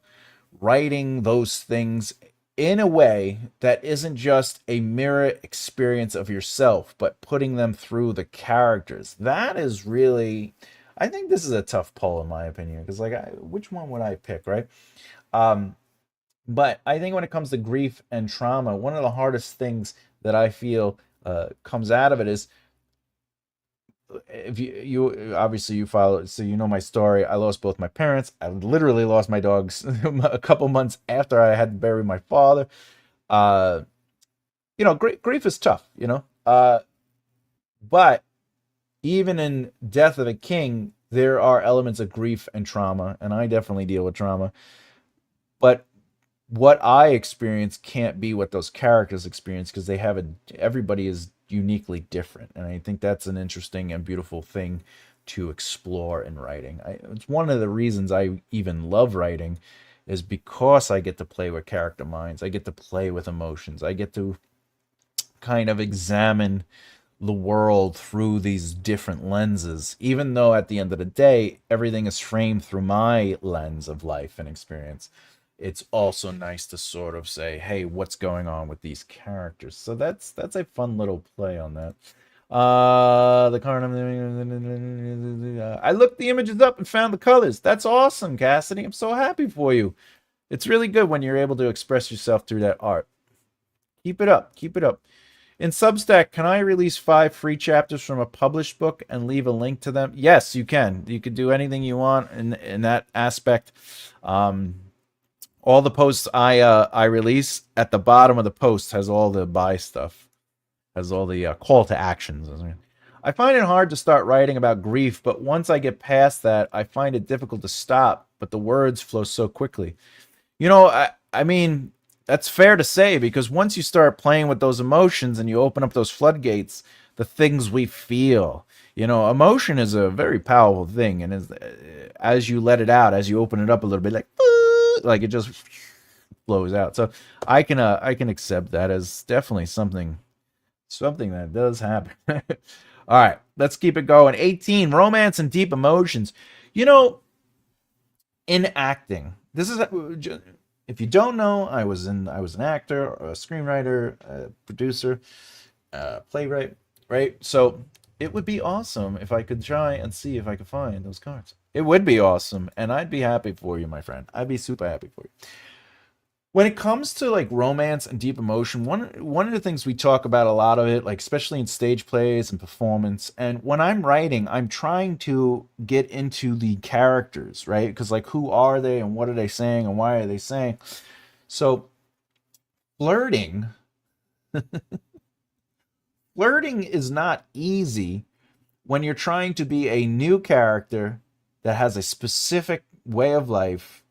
writing those things in a way that isn't just a mirror experience of yourself, but putting them through the characters, that is really, I think this is a tough poll in my opinion, because like, which one would I pick, right? Um, but I think when it comes to grief and trauma, one of the hardest things that I feel comes out of it is, if you obviously you follow, so you know my story. I lost both my parents. I literally lost my dogs a couple months after I had to bury my father. uh grief is tough, but even in Death of a King, there are elements of grief and trauma, and I definitely deal with trauma. But what I experience can't be what those characters experience, because everybody is uniquely different, and I think that's an interesting and beautiful thing to explore in writing. It's one of the reasons I even love writing, is because I get to play with character minds. I get to play with emotions. I get to kind of examine the world through these different lenses, even though at the end of the day, everything is framed through my lens of life and experience. It's also nice to sort of say, hey, what's going on with these characters? So that's a fun little play on that. The card. I looked the images up and found the colors. That's awesome, Cassidy. I'm so happy for you. It's really good when you're able to express yourself through that art. Keep it up. Keep it up. In Substack, can I release 5 free chapters from a published book and leave a link to them? Yes, you can. You can do anything you want in that aspect. All the posts I release, at the bottom of the post has all the buy stuff, has all the call to actions. I find it hard to start writing about grief, but once I get past that, I find it difficult to stop. But the words flow so quickly. I mean, that's fair to say, because once you start playing with those emotions and you open up those floodgates, the things we feel, emotion is a very powerful thing, and as you let it out, as you open it up a little bit, like it just flows out. So I can accept that as definitely something that does happen. All right, let's keep it going. 18, romance and deep emotions. You know, in acting, this is, if you don't know, I was an actor, a screenwriter, a producer, playwright, right? So it would be awesome if I could try and see if I could find those cards. It would be awesome, and I'd be happy for you, my friend. I'd be super happy for you. When it comes to like romance and deep emotion, one of the things we talk about a lot of it, like especially in stage plays and performance, and when I'm writing, I'm trying to get into the characters, right? Because like, who are they and what are they saying and why are they saying? So flirting, flirting is not easy when you're trying to be a new character that has a specific way of life,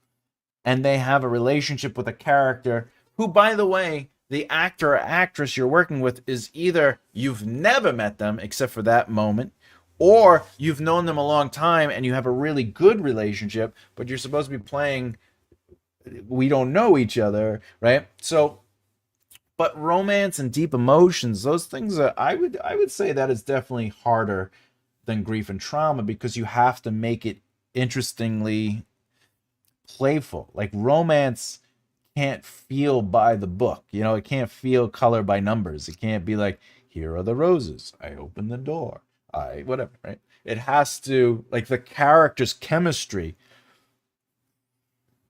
and they have a relationship with a character who, by the way, the actor or actress you're working with is either you've never met them except for that moment, or you've known them a long time and you have a really good relationship, but you're supposed to be playing, we don't know each other, right? So, but romance and deep emotions, those things are, I would say that is definitely harder than grief and trauma, because you have to make it interestingly playful. Like romance can't feel by the book. It can't feel color by numbers. It can't be like, here are the roses. I open the door. I whatever, right? It has to, like, the character's chemistry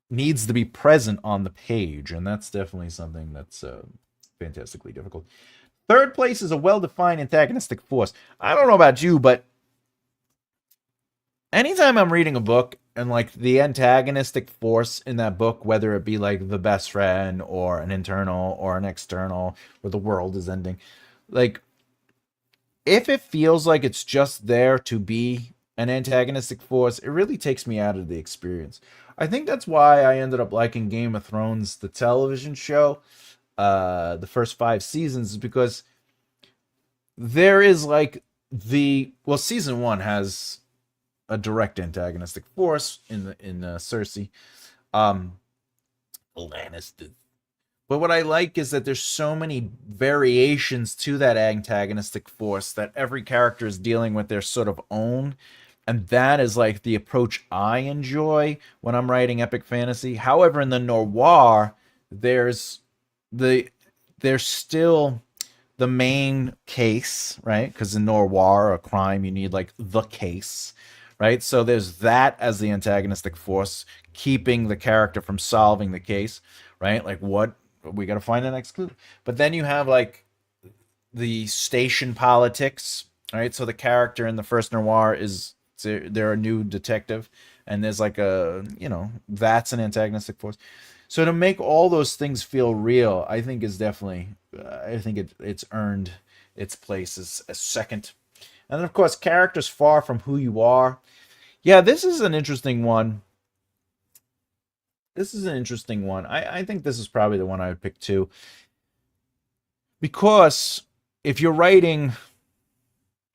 needs to be present on the page, and that's definitely something that's fantastically difficult. Third place is a well-defined antagonistic force. I don't know about you, but anytime I'm reading a book and like the antagonistic force in that book, whether it be like the best friend or an internal or an external or the world is ending, like if it feels like it's just there to be an antagonistic force, it really takes me out of the experience. I think that's why I ended up liking Game of Thrones, the television show, the first 5 seasons, is because there is like season one has a direct antagonistic force in Cersei, um, Lannister. But what I like is that there's so many variations to that antagonistic force that every character is dealing with their sort of own. And that is like the approach I enjoy when I'm writing epic fantasy. However, in the noir, there's the there's still the main case, right? Because in noir, a crime, you need like the case, right? So there's that as the antagonistic force, keeping the character from solving the case, right? Like what we got to find the next clue. But then you have like the station politics, right? So the character in the first noir is they're a new detective, and there's like that's an antagonistic force. So to make all those things feel real, I think is definitely, I think it's earned its place as a second. And then of course, characters far from who you are. Yeah, this is an interesting one. I think this is probably the one I would pick too. Because if you're writing,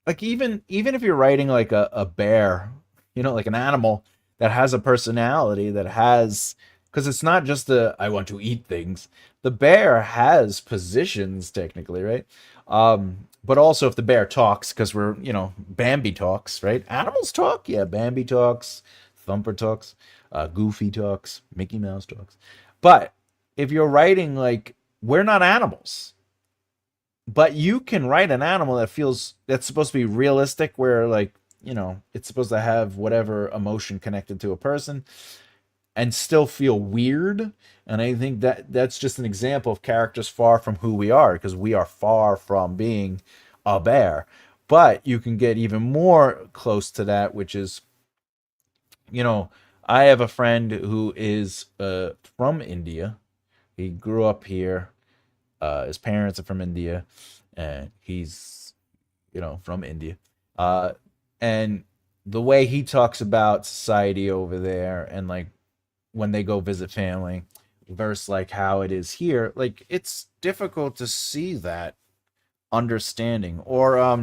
like even if you're writing like a bear, like an animal that has a personality, that has, because it's not just the I want to eat things. The bear has positions technically, right? But also if the bear talks, because we're, Bambi talks, right? Animals talk, yeah. Bambi talks, Thumper talks, Goofy talks, Mickey Mouse talks. But if you're writing like, we're not animals, but you can write an animal that's supposed to be realistic, where like, it's supposed to have whatever emotion connected to a person and still feel weird. And I think that that's just an example of characters far from who we are, because we are far from being a bear. But you can get even more close to that, which is, I have a friend who is from India. He grew up here. His parents are from India, and he's, from India. And the way he talks about society over there, and like when they go visit family, versus like how it is here, like it's difficult to see that understanding. Or I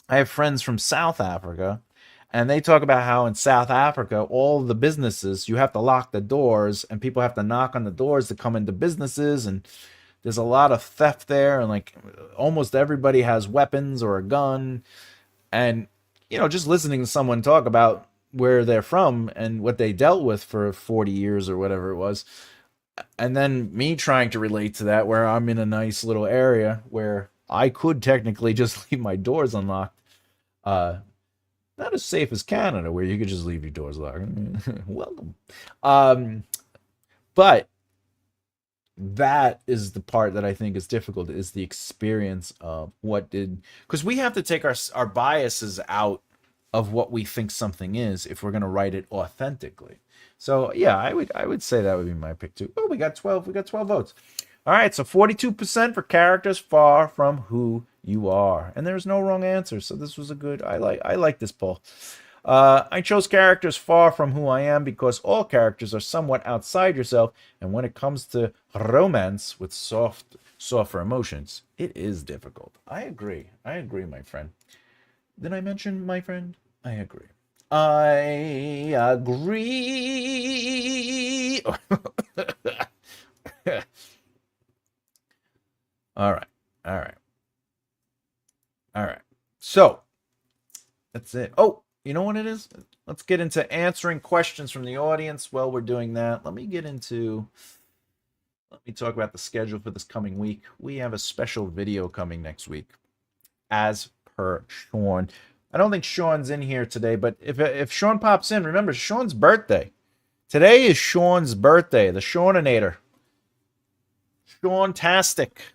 have friends from South Africa, and they talk about how in South Africa, all the businesses, you have to lock the doors, and people have to knock on the doors to come into businesses, and there's a lot of theft there, and like almost everybody has weapons or a gun. And just listening to someone talk about where they're from and what they dealt with for 40 years or whatever it was, and then me trying to relate to that, where I'm in a nice little area where I could technically just leave my doors unlocked. Not as safe as Canada, where you could just leave your doors locked. Welcome. But that is the part that I think is difficult, is the experience of because we have to take our biases out of what we think something is if we're going to write it authentically. So yeah, I would say that would be my pick too. Oh, we got 12 votes. All right, so 42% for characters far from who you are, and there's no wrong answer. So this was a good. I like this poll. I chose characters far from who I am because all characters are somewhat outside yourself, and when it comes to romance with softer emotions, it is difficult. I agree, my friend. Did I mention my friend? I agree. I agree. All right. So that's it. Oh, you know what it is? Let's get into answering questions from the audience. While we're doing that, let me talk about the schedule for this coming week. We have a special video coming next week, as per Sean. I don't think Sean's in here today, but if Sean pops in, remember Sean's birthday. Today is Sean's birthday, the Seaninator. Sean-tastic.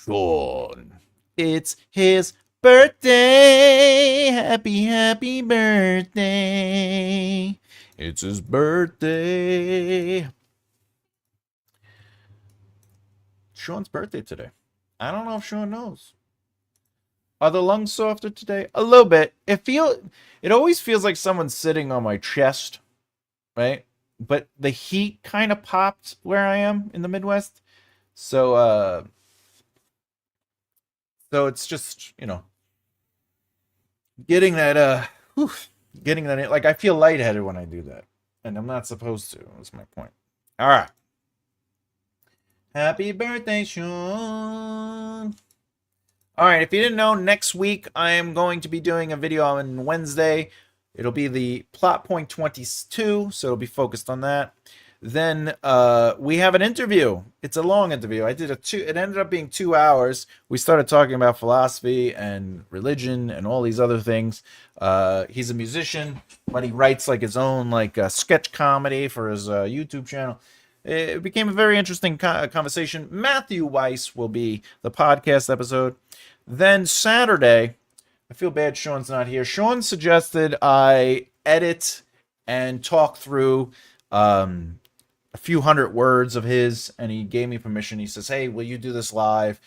Sean. It's his birthday. Happy, happy birthday. It's his birthday. Sean's birthday today. I don't know if Sean knows. Are the lungs softer today? A little bit. It always feels like someone's sitting on my chest, right? But the heat kind of popped where I am in the Midwest. So it's just, getting that whew, getting that in. Like, I feel lightheaded when I do that. And I'm not supposed to. That's my point. All right. Happy birthday, Sean. All right, if you didn't know, next week I am going to be doing a video on Wednesday. It'll be the plot point 22, so it'll be focused on that. Then we have an interview. It's a long interview. It ended up being 2 hours. We started talking about philosophy and religion and all these other things. He's a musician, but he writes like his own sketch comedy for his YouTube channel. It became a very interesting conversation. Matthew Weiss will be the podcast episode. Then Saturday, I feel bad Sean's not here. Sean suggested I edit and talk through a few hundred words of his, and he gave me permission. He says, "Hey, will you do this live?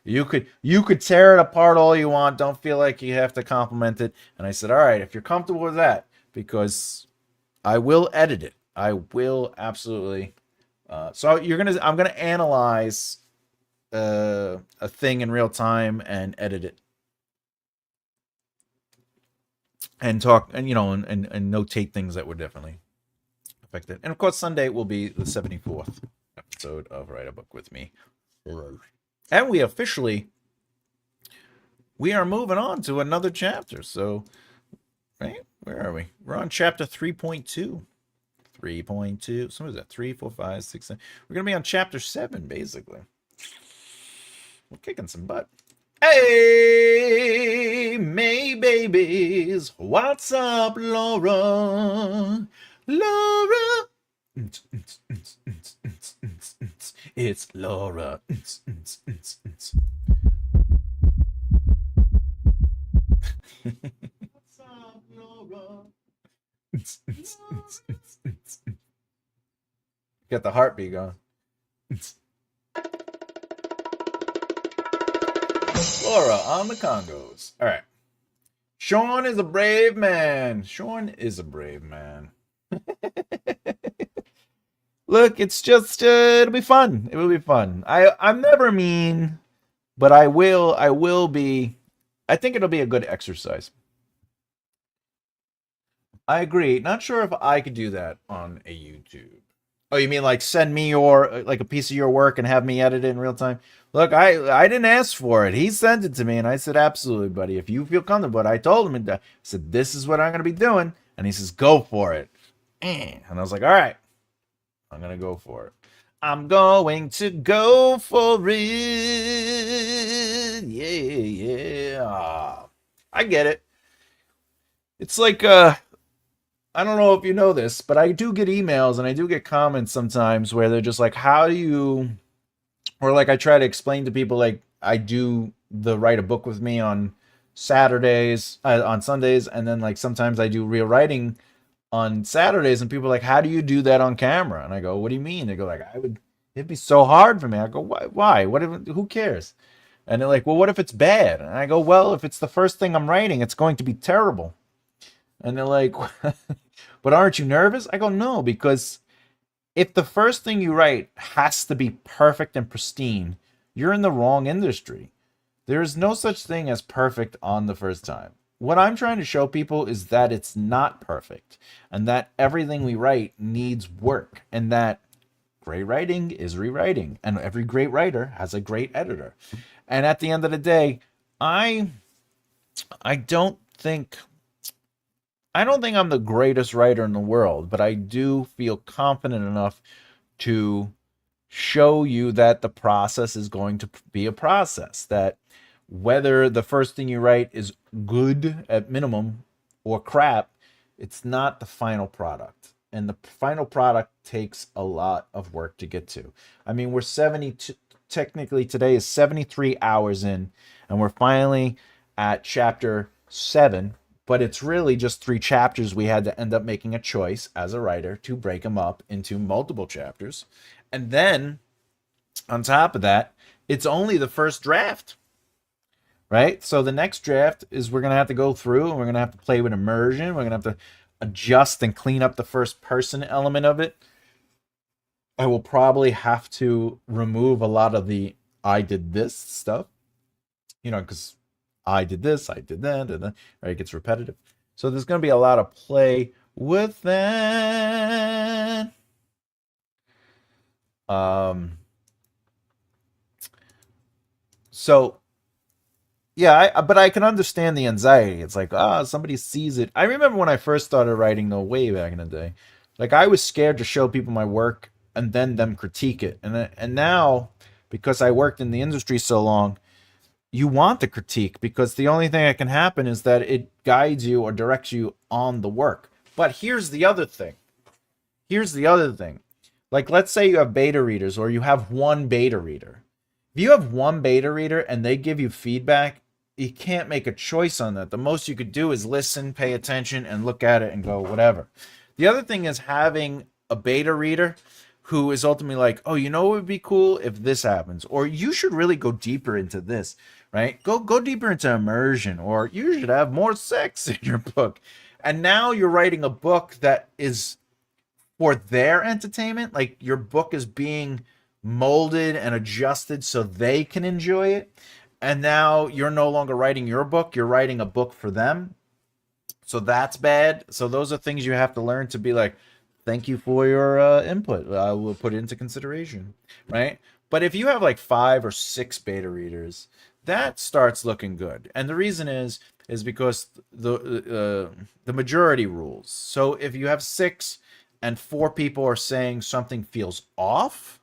You could tear it apart all you want. Don't feel like you have to compliment it." And I said, "All right, if you're comfortable with that, because I will edit it. I will absolutely." So I'm gonna analyze a thing in real time and edit it, and talk, and and notate things that would definitely affect it. And of course, Sunday will be the 74th episode of Write a Book with Me, and we are moving on to another chapter. So, right, where are we? We're on chapter 3.2. 3.2. So what is that? 3, 4, 5, 6, 7. We're gonna be on chapter 7, basically. We're kicking some butt. Hey, May babies, what's up, Laura? Laura. It's Laura. What's up, Laura? Got the heartbeat going. Laura on the Congos. All right. Sean is a brave man. Sean is a brave man. Look, it's just it'll be fun. It will be fun. I'm never mean, but I will be. I think it'll be a good exercise. I agree. Not sure if I could do that on a YouTube. Oh, you mean like send me your like a piece of your work and have me edit it in real time? Look, I didn't ask for it. He sent it to me, and I said, absolutely, buddy. If you feel comfortable, but I told him, I said, this is what I'm going to be doing, and he says, go for it. And I was like, all right, I'm going to go for it. I'm going to go for it. Yeah. I get it. It's like I don't know if you know this, but I do get emails and I do get comments sometimes where they're just like, how do you, or like I try to explain to people, like I do the Write a Book with Me on Saturdays, on Sundays, and then like sometimes I do real writing on Saturdays, and people are like, how do you do that on camera? And I go, what do you mean? They go like, it'd be so hard for me. I go, why? Who cares? And they're like, well, what if it's bad? And I go, well, if it's the first thing I'm writing, it's going to be terrible. And they're like, but aren't you nervous? I go, no, because if the first thing you write has to be perfect and pristine, you're in the wrong industry. There is no such thing as perfect on the first time. What I'm trying to show people is that it's not perfect, and that everything we write needs work, and that great writing is rewriting, and every great writer has a great editor. And at the end of the day, I don't think I'm the greatest writer in the world, but I do feel confident enough to show you that the process is going to be a process, that whether the first thing you write is good at minimum or crap, it's not the final product. And the final product takes a lot of work to get to. I mean, we're 72 technically today is 73 hours in, and we're finally at chapter 7, but it's really just 3 chapters. We had to end up making a choice as a writer to break them up into multiple chapters. And then on top of that, it's only the first draft, right? So the next draft is we're going to have to go through and we're going to have to play with immersion. We're going to have to adjust and clean up the first person element of it. I will probably have to remove a lot of the I did this stuff, because I did this, I did that, right? It gets repetitive. So there's going to be a lot of play with that. So yeah, but I can understand the anxiety. It's like, somebody sees it. I remember when I first started writing, though, way back in the day, like I was scared to show people my work and then them critique it. And now, because I worked in the industry so long, you want the critique because the only thing that can happen is that it guides you or directs you on the work. But here's the other thing. Like, let's say you have beta readers or you have one beta reader. If you have one beta reader and they give you feedback, you can't make a choice on that. The most you could do is listen, pay attention, and look at it and go, whatever. The other thing is having a beta reader who is ultimately like, oh, what would be cool if this happens? Or you should really go deeper into this, right? Go deeper into immersion, or you should have more sex in your book. And now you're writing a book that is for their entertainment. Like, your book is being molded and adjusted so they can enjoy it. And now you're no longer writing your book, you're writing a book for them. So that's bad. So those are things you have to learn to be like, thank you for your input. I will put it into consideration, right? But if you have like 5 or 6 beta readers, that starts looking good. And the reason is because the majority rules. So if you have 6 and 4 people are saying something feels off,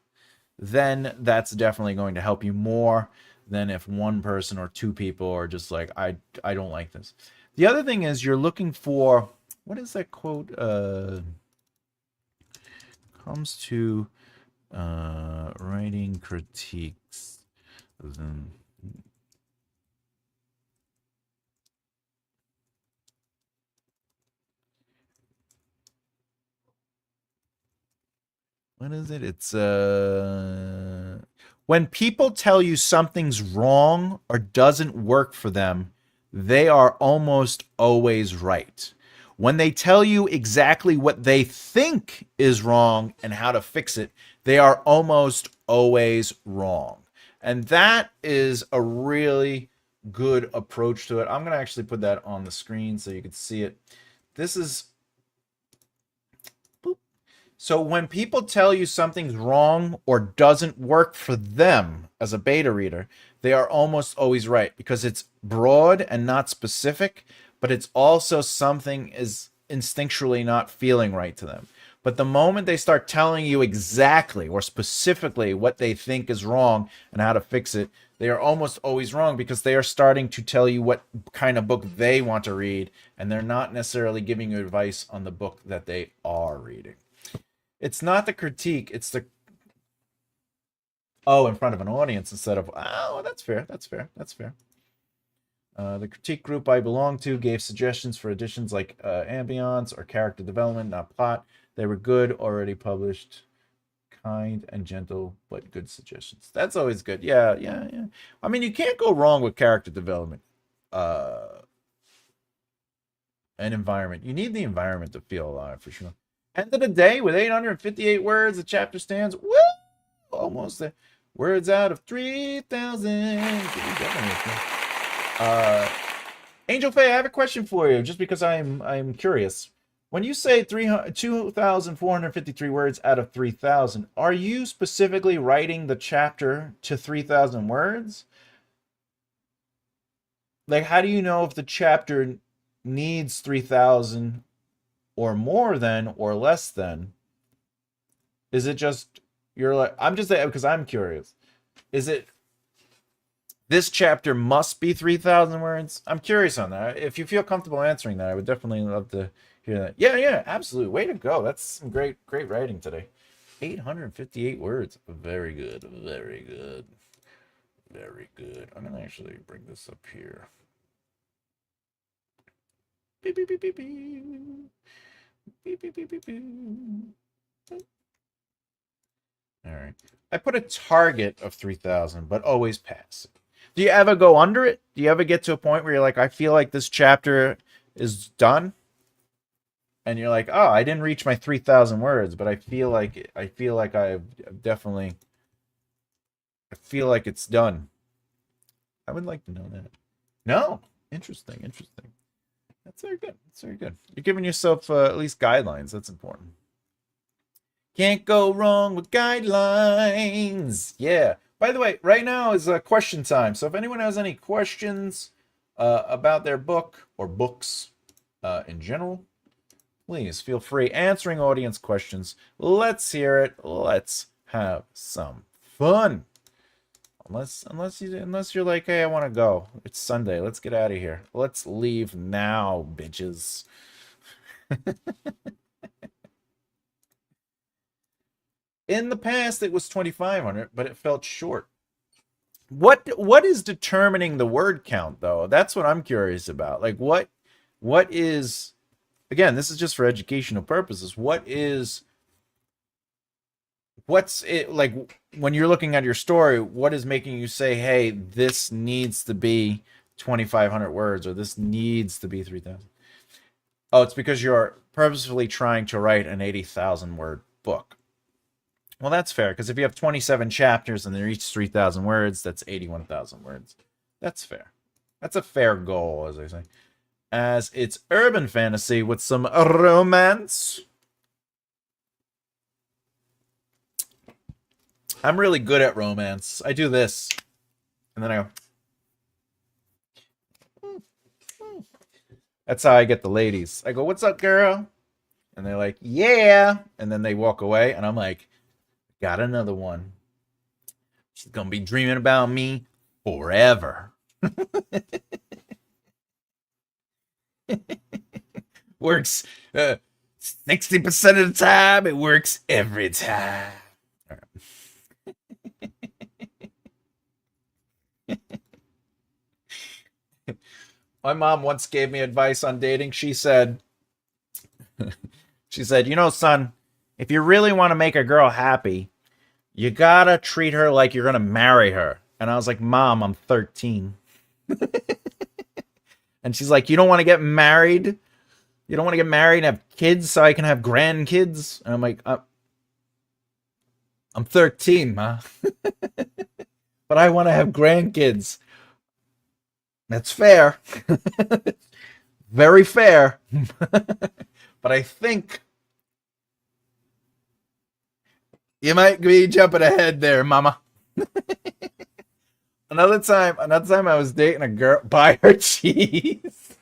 then that's definitely going to help you more than if one person or 2 people are just like, I don't like this. The other thing is you're looking for, what is that quote? Comes to writing critiques. What is it? It's when people tell you something's wrong or doesn't work for them, they are almost always right. When they tell you exactly what they think is wrong and how to fix it, they are almost always wrong. And that is a really good approach to it. I'm going to actually put that on the screen so you can see it. This is... So when people tell you something's wrong or doesn't work for them as a beta reader, they are almost always right because it's broad and not specific, but it's also something is instinctually not feeling right to them. But the moment they start telling you exactly or specifically what they think is wrong and how to fix it, they are almost always wrong because they are starting to tell you what kind of book they want to read, and they're not necessarily giving you advice on the book that they are reading. It's not the critique, it's the, in front of an audience instead of, that's fair. The critique group I belong to gave suggestions for additions like ambience or character development, not plot. They were good, already published, kind and gentle, but good suggestions. That's always good. Yeah. I mean, you can't go wrong with character development and environment. You need the environment to feel alive, for sure. End of the day, with 858 words, the chapter stands, woo, almost there. Words out of 3,000. Angel Faye, I have a question for you, just because I'm curious. When you say 2,453 words out of 3,000, are you specifically writing the chapter to 3,000 words? Like, how do you know if the chapter needs 3,000 or more than or less than? Is it just, you're like, I'm just saying because I'm curious. Is it this chapter must be 3,000 words? I'm curious on that. If you feel comfortable answering that, I would definitely love to hear that. Yeah, absolutely. Way to go. That's some great writing today. 858 words. Very good. Very good. Very good. I'm going to actually bring this up here. Beep, beep, beep, beep, beep. Beep, beep, beep, beep, beep. All right. I put a target of 3,000, but always pass. Do you ever go under it? Do you ever get to a point where you're like, I feel like this chapter is done? And you're like, oh, I didn't reach my 3,000 words, but I feel like I've definitely, I feel like it's done. I would like to know that. No, interesting. That's very good. That's very good. You're giving yourself at least guidelines. That's important. Can't go wrong with guidelines. Yeah. By the way, right now is question time. So if anyone has any questions about their book or books in general, please feel free answering audience questions. Let's hear it. Let's have some fun. Unless you're like, hey, I want to go. It's Sunday. Let's get out of here. Let's leave now, bitches. In the past, it was 2,500, but it felt short. What is determining the word count, though? That's what I'm curious about. Like, what is, again, this is just for educational purposes. What's it like when you're looking at your story? What is making you say, hey, this needs to be 2,500 words, or this needs to be 3,000? Oh, it's because you're purposefully trying to write an 80,000 word book. Well, that's fair, because if you have 27 chapters and they're each 3,000 words, that's 81,000 words. That's fair. That's a fair goal, as I say. As it's urban fantasy with some romance. I'm really good at romance. I do this. And then I go. That's how I get the ladies. I go, what's up, girl? And they're like, yeah. And then they walk away. And I'm like, got another one. She's going to be dreaming about me forever. Works 60% of the time. It works every time. All right. My mom once gave me advice on dating. She said, you know, son, if you really want to make a girl happy, you gotta treat her like you're gonna marry her. And I was like, Mom, I'm 13. And she's like, you don't want to get married? You don't want to get married and have kids so I can have grandkids? And I'm like, I'm 13, Ma. But I want to have grandkids. That's fair. Very fair. But I think you might be jumping ahead there, Mama. Another time I was dating a girl. Buy her cheese.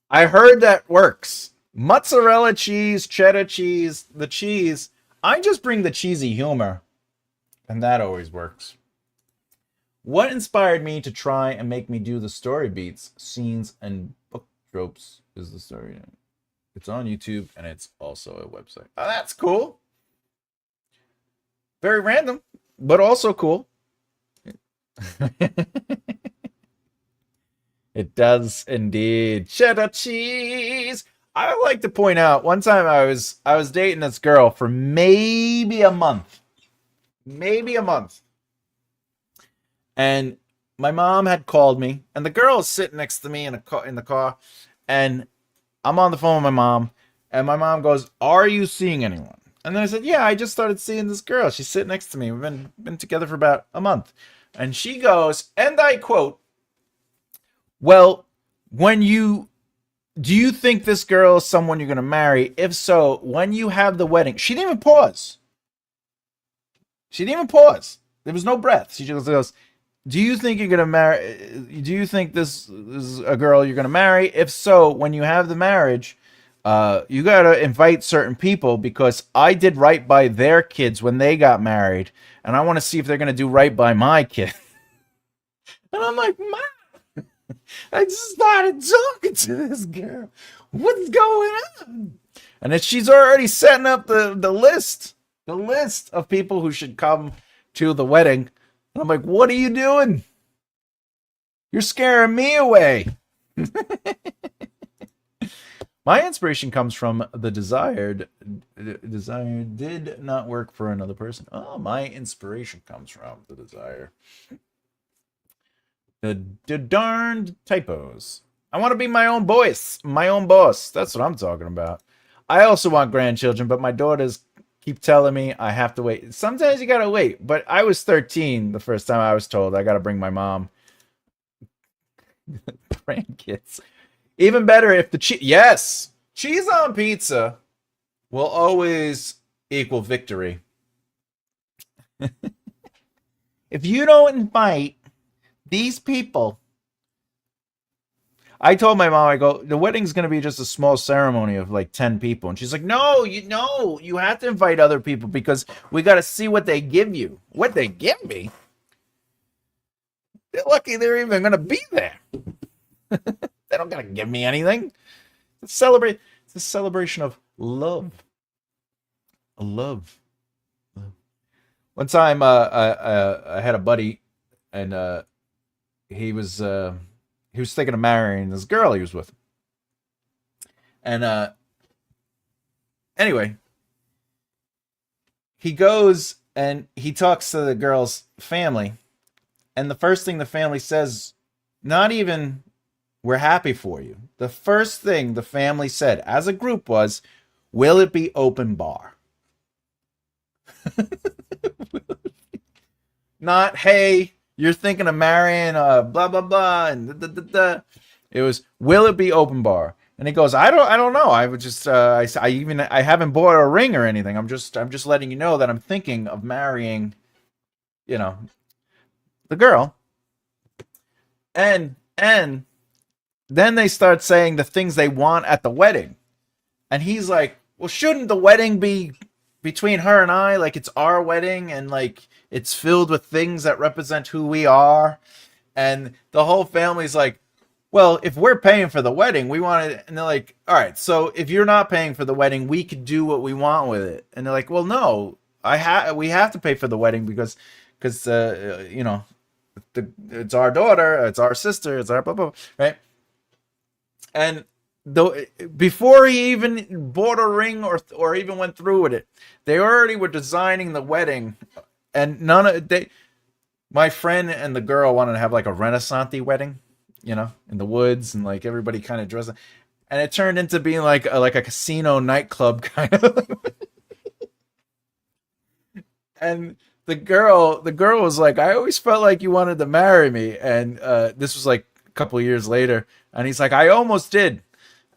I heard that works. Mozzarella cheese, cheddar cheese, the cheese. I just bring the cheesy humor. And that always works. What inspired me to try and make me do the story beats, scenes, and book tropes is the story. It's on YouTube, and it's also a website. Oh, that's cool. Very random, but also cool. It does indeed. Cheddar cheese. I would like to point out, one time I was dating this girl for maybe a month. And my mom had called me, and the girl is sitting next to me in the car, and I'm on the phone with my mom, and my mom goes, "Are you seeing anyone?" And then I said, "Yeah, I just started seeing this girl. She's sitting next to me. We've been together for about a month." And she goes, and I quote, "Well, do you think this girl is someone you're going to marry? If so, when you have the wedding..." She didn't even pause. There was no breath. She just goes, "Do you think you're going to marry... Do you think this is a girl you're going to marry? If so, when you have the marriage, you got to invite certain people, because I did right by their kids when they got married, and I want to see if they're going to do right by my kid." And I'm like, "Mom, I just started talking to this girl. What's going on?" And then she's already setting up the list. The list of people who should come to the wedding. And I'm like, what are you doing? You're scaring me away. My inspiration comes from the desired. Desire did not work for another person. Oh, my inspiration comes from the desire. The darned typos. I want to be my own voice, my own boss. That's what I'm talking about. I also want grandchildren, but my daughters keep telling me I have to wait. Sometimes you gotta wait. But I was 13 the first time I was told I gotta bring my mom grandkids. Even better if the cheese. Yes, cheese on pizza will always equal victory. If you don't invite these people, I told my mom, I go, the wedding's gonna be just a small ceremony of like 10 people, and she's like, no, you have to invite other people because we got to see what they give you. What they give me? They're lucky they're even gonna be there. They don't gotta give me anything. It's a celebration of love. Love. One time, I had a buddy, and he was thinking of marrying this girl he was with, and anyway, he goes and he talks to the girl's family, and the first thing the family says, not even "we're happy for you." The first thing the family said as a group was, "Will it be open bar?" Not, "Hey, you're thinking of marrying blah blah blah," and da, da, da, da. It was, "Will it be open bar?" And he goes, I don't know. I would just I haven't bought a ring or anything. I'm just letting you know that I'm thinking of marrying, you know, the girl." And then they start saying the things they want at the wedding. And he's like, "Well, shouldn't the wedding be between her and I? Like, it's our wedding, and like it's filled with things that represent who we are." And the whole family's like, "Well, if we're paying for the wedding, we want it." And they're like, "All right, so if you're not paying for the wedding, we could do what we want with it." And they're like, "Well, no, we have to pay for the wedding because you know, it's our daughter, it's our sister, it's our blah, blah, right?" And though before he even bought a ring or even went through with it, they already were designing the wedding, and none of they. My friend and the girl wanted to have like a Renaissance wedding, in the woods, and like everybody kind of dressed, and it turned into being like a casino nightclub kind of. And the girl was like, "I always felt like you wanted to marry me," and this was like a couple of years later, and he's like, "I almost did."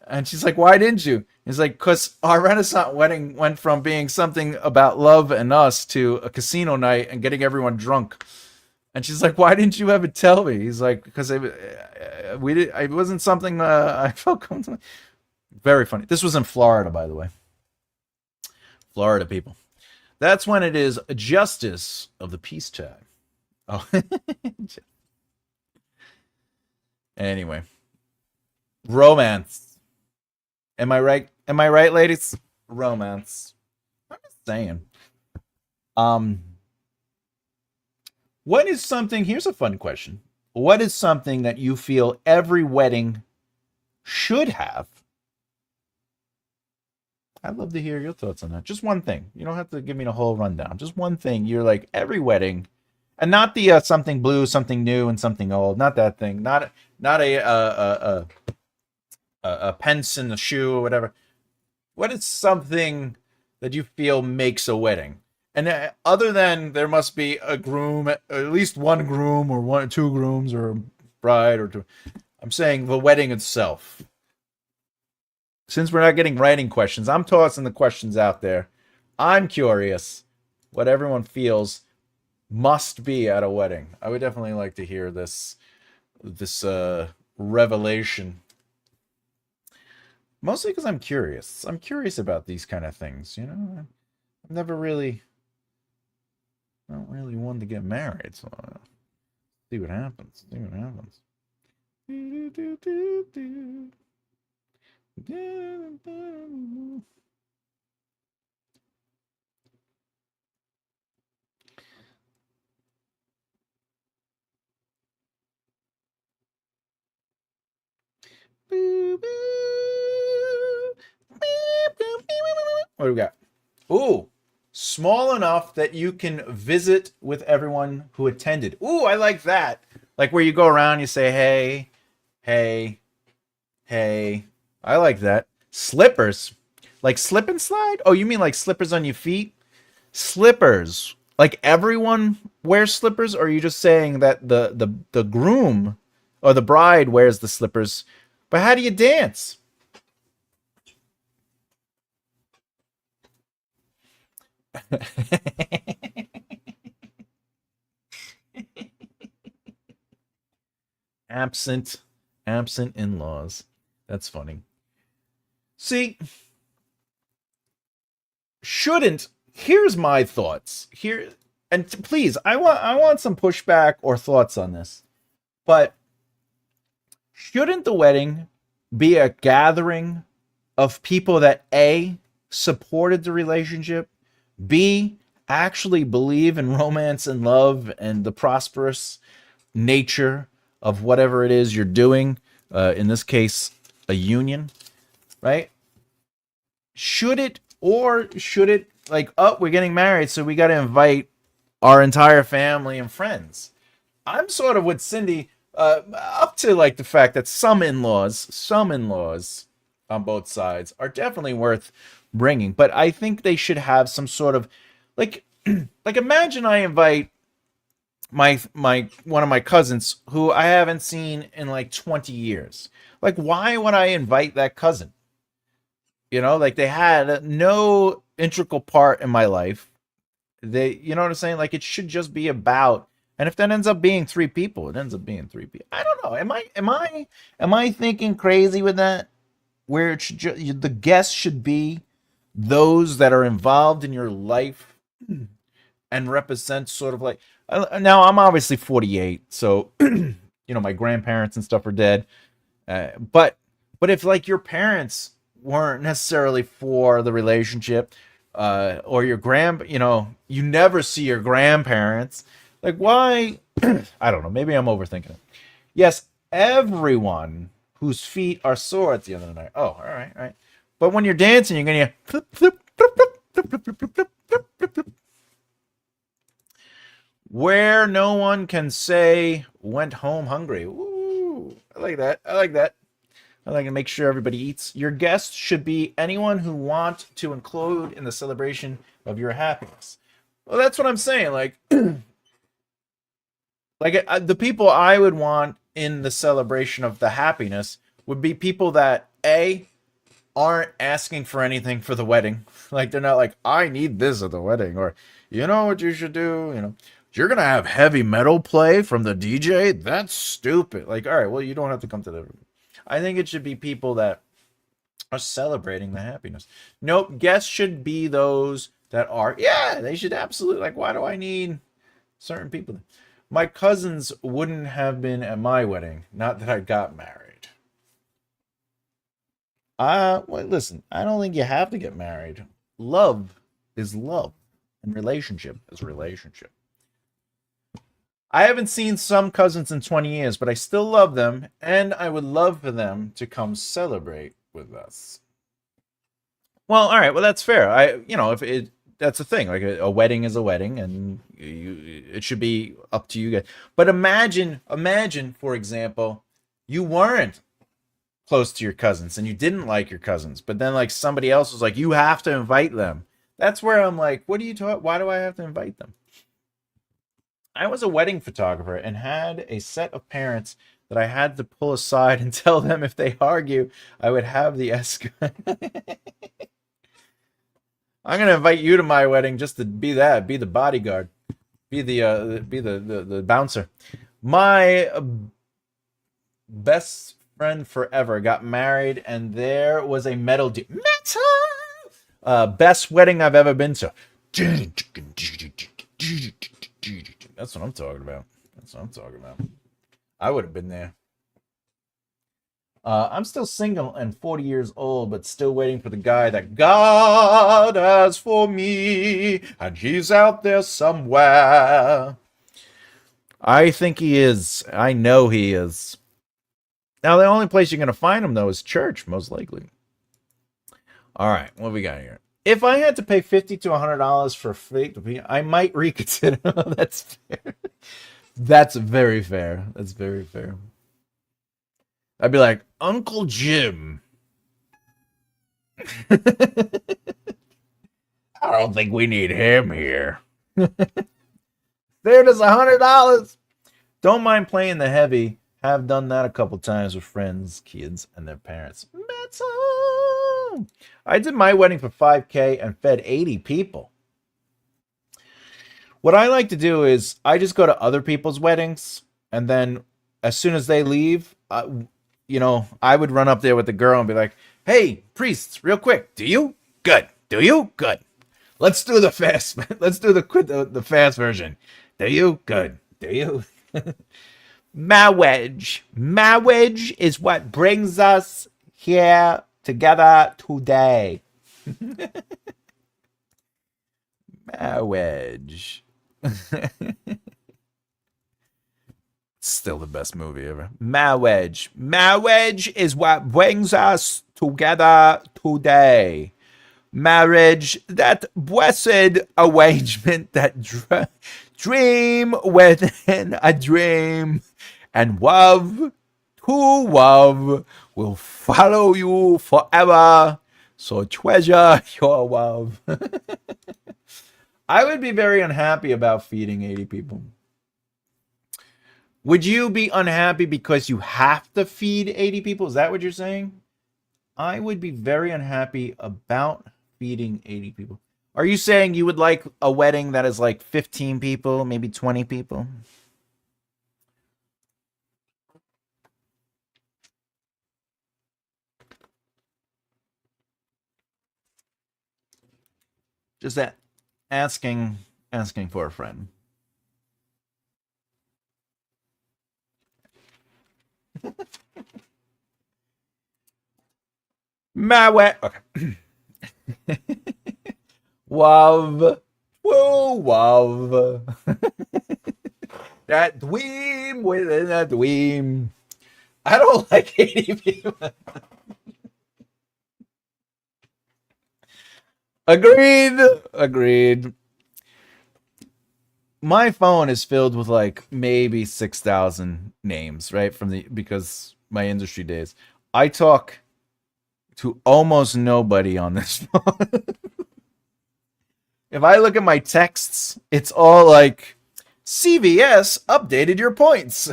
And she's like, "Why didn't you?" He's like, "Because our Renaissance wedding went from being something about love and us to a casino night and getting everyone drunk." And she's like, "Why didn't you ever tell me?" He's like, "Because it wasn't something I felt comfortable." Very funny. This was in Florida, by the way. Florida people. That's when it is justice of the peace time. Oh, anyway, romance. Am I right? Am I right, ladies? Romance. I'm just saying. Um, what is something? Here's a fun question. What is something that you feel every wedding should have? I'd love to hear your thoughts on that. Just one thing. You don't have to give me the whole rundown. Just one thing. You're like every wedding, and not the something blue, something new, and something old. Not that thing. Not a pence in the shoe or whatever. What is something that you feel makes a wedding? And other than there must be a groom, at least one groom or one or two grooms or a bride or two. I'm saying the wedding itself. Since we're not getting writing questions, I'm tossing the questions out there. I'm curious what everyone feels must be at a wedding. I would definitely like to hear this revelation. Mostly because I'm curious. I'm curious about these kind of things. I've never really, I don't really want to get married, so see what happens. See what happens. What do we got? Ooh, small enough that you can visit with everyone who attended. Ooh, I like that. Like where you go around, you say, hey, hey, hey. I like that. Slippers. Like slip and slide? Oh, you mean like slippers on your feet? Slippers. Like everyone wears slippers, or are you just saying that the groom or the bride wears the slippers? But how do you dance? absent absent in-laws. That's funny. See, shouldn't here's my thoughts. Here and please, I want some pushback or thoughts on this. But shouldn't the wedding be a gathering of people that A supported the relationship, B actually believe in romance and love and the prosperous nature of whatever it is you're doing, in this case, a union, right? Should it like, oh, we're getting married, so we got to invite our entire family and friends? I'm sort of with Cindy, up to like the fact that some in-laws on both sides are definitely worth bringing, but I think they should have some sort of like, like imagine I invite my one of my cousins who I haven't seen in like 20 years. Like, why would I invite that cousin? Like they had no integral part in my life. You know what I'm saying? Like it should just be about. And if that ends up being three people, it ends up being three people. I don't know. Am I thinking crazy with that? Where it should the guests should be those that are involved in your life and represent sort of like. Now I'm obviously 48, so my grandparents and stuff are dead. But if like your parents weren't necessarily for the relationship, or your you never see your grandparents. Like why? I don't know. Maybe I'm overthinking it. Yes, everyone whose feet are sore at the end of the night. Oh, all right, all right. But when you're dancing, you're gonna flip, flip, flip, flip, flip, flip, flip, flip, flip, flip, flip. Where no one can say went home hungry. Ooh, I like that. I like that. I like to make sure everybody eats. Your guests should be anyone who want to include in the celebration of your happiness. Well, that's what I'm saying. Like, the people I would want in the celebration of the happiness would be people that A aren't asking for anything for the wedding. Like they're not like, I need this at the wedding, or you know what you should do. You're gonna have heavy metal play from the DJ. That's stupid. Like, all right, well, you don't have to come to the. I think it should be people that are celebrating the happiness. Nope, guests should be those that are. Yeah, they should absolutely. Like, why do I need certain people? My cousins wouldn't have been at my wedding. Not that I got married. Well, listen, I don't think you have to get married. Love is love, and relationship is relationship. I haven't seen some cousins in 20 years, but I still love them, and I would love for them to come celebrate with us. Well, all right, well that's fair. If it that's the thing. Like a wedding is a wedding, and it should be up to you guys. But imagine, for example, you weren't close to your cousins and you didn't like your cousins, but then like somebody else was like, you have to invite them. That's where I'm like, what are you talking? Why do I have to invite them? I was a wedding photographer and had a set of parents that I had to pull aside and tell them if they argue, I would have the escort. I'm gonna invite you to my wedding just to be the bodyguard, be the bouncer. My best friend forever got married, and there was a metal. Best wedding I've ever been to. That's what I'm talking about. That's what I'm talking about. I would have been there. I'm still single and 40 years old, but still waiting for the guy that God has for me, and he's out there somewhere. I think he is. I know he is. Now, the only place you're going to find them, though, is church, most likely. All right, what we got here? If I had to pay $50 to $100 for a fake, I might reconsider. That's fair. That's very fair. That's very fair. I'd be like, Uncle Jim. I don't think we need him here. There's $100. Don't mind playing the heavy. Have done that a couple times with friends, kids, and their parents. Metal. I did my wedding for $5K and fed 80 people. What I like to do is I just go to other people's weddings, and then as soon as they leave, you know, I would run up there with the girl and be like, "Hey, priests, real quick, do you? Good. Do you? Good. Let's do the fast. Let's do the fast version. Do you? Good. Do you?" Marriage. Marriage is what brings us here together today. Marriage. Still the best movie ever. Marriage. Marriage is what brings us together today. Marriage, that blessed arrangement that dream within a dream, and love to love will follow you forever. So treasure your love. I would be very unhappy about feeding 80 people. Would you be unhappy because you have to feed 80 people? Is that what you're saying? I would be very unhappy about feeding 80 people. Are you saying you would like a wedding that is like 15 people, maybe 20 people? Just that asking for a friend. My way. Okay. Love. Whoa, love. That dweem within a dweem. I don't like 80 people. Agreed. Agreed. My phone is filled with like maybe 6,000 names, right? Because my industry days. I talk to almost nobody on this phone. If I look at my texts, it's all like, CVS updated your points.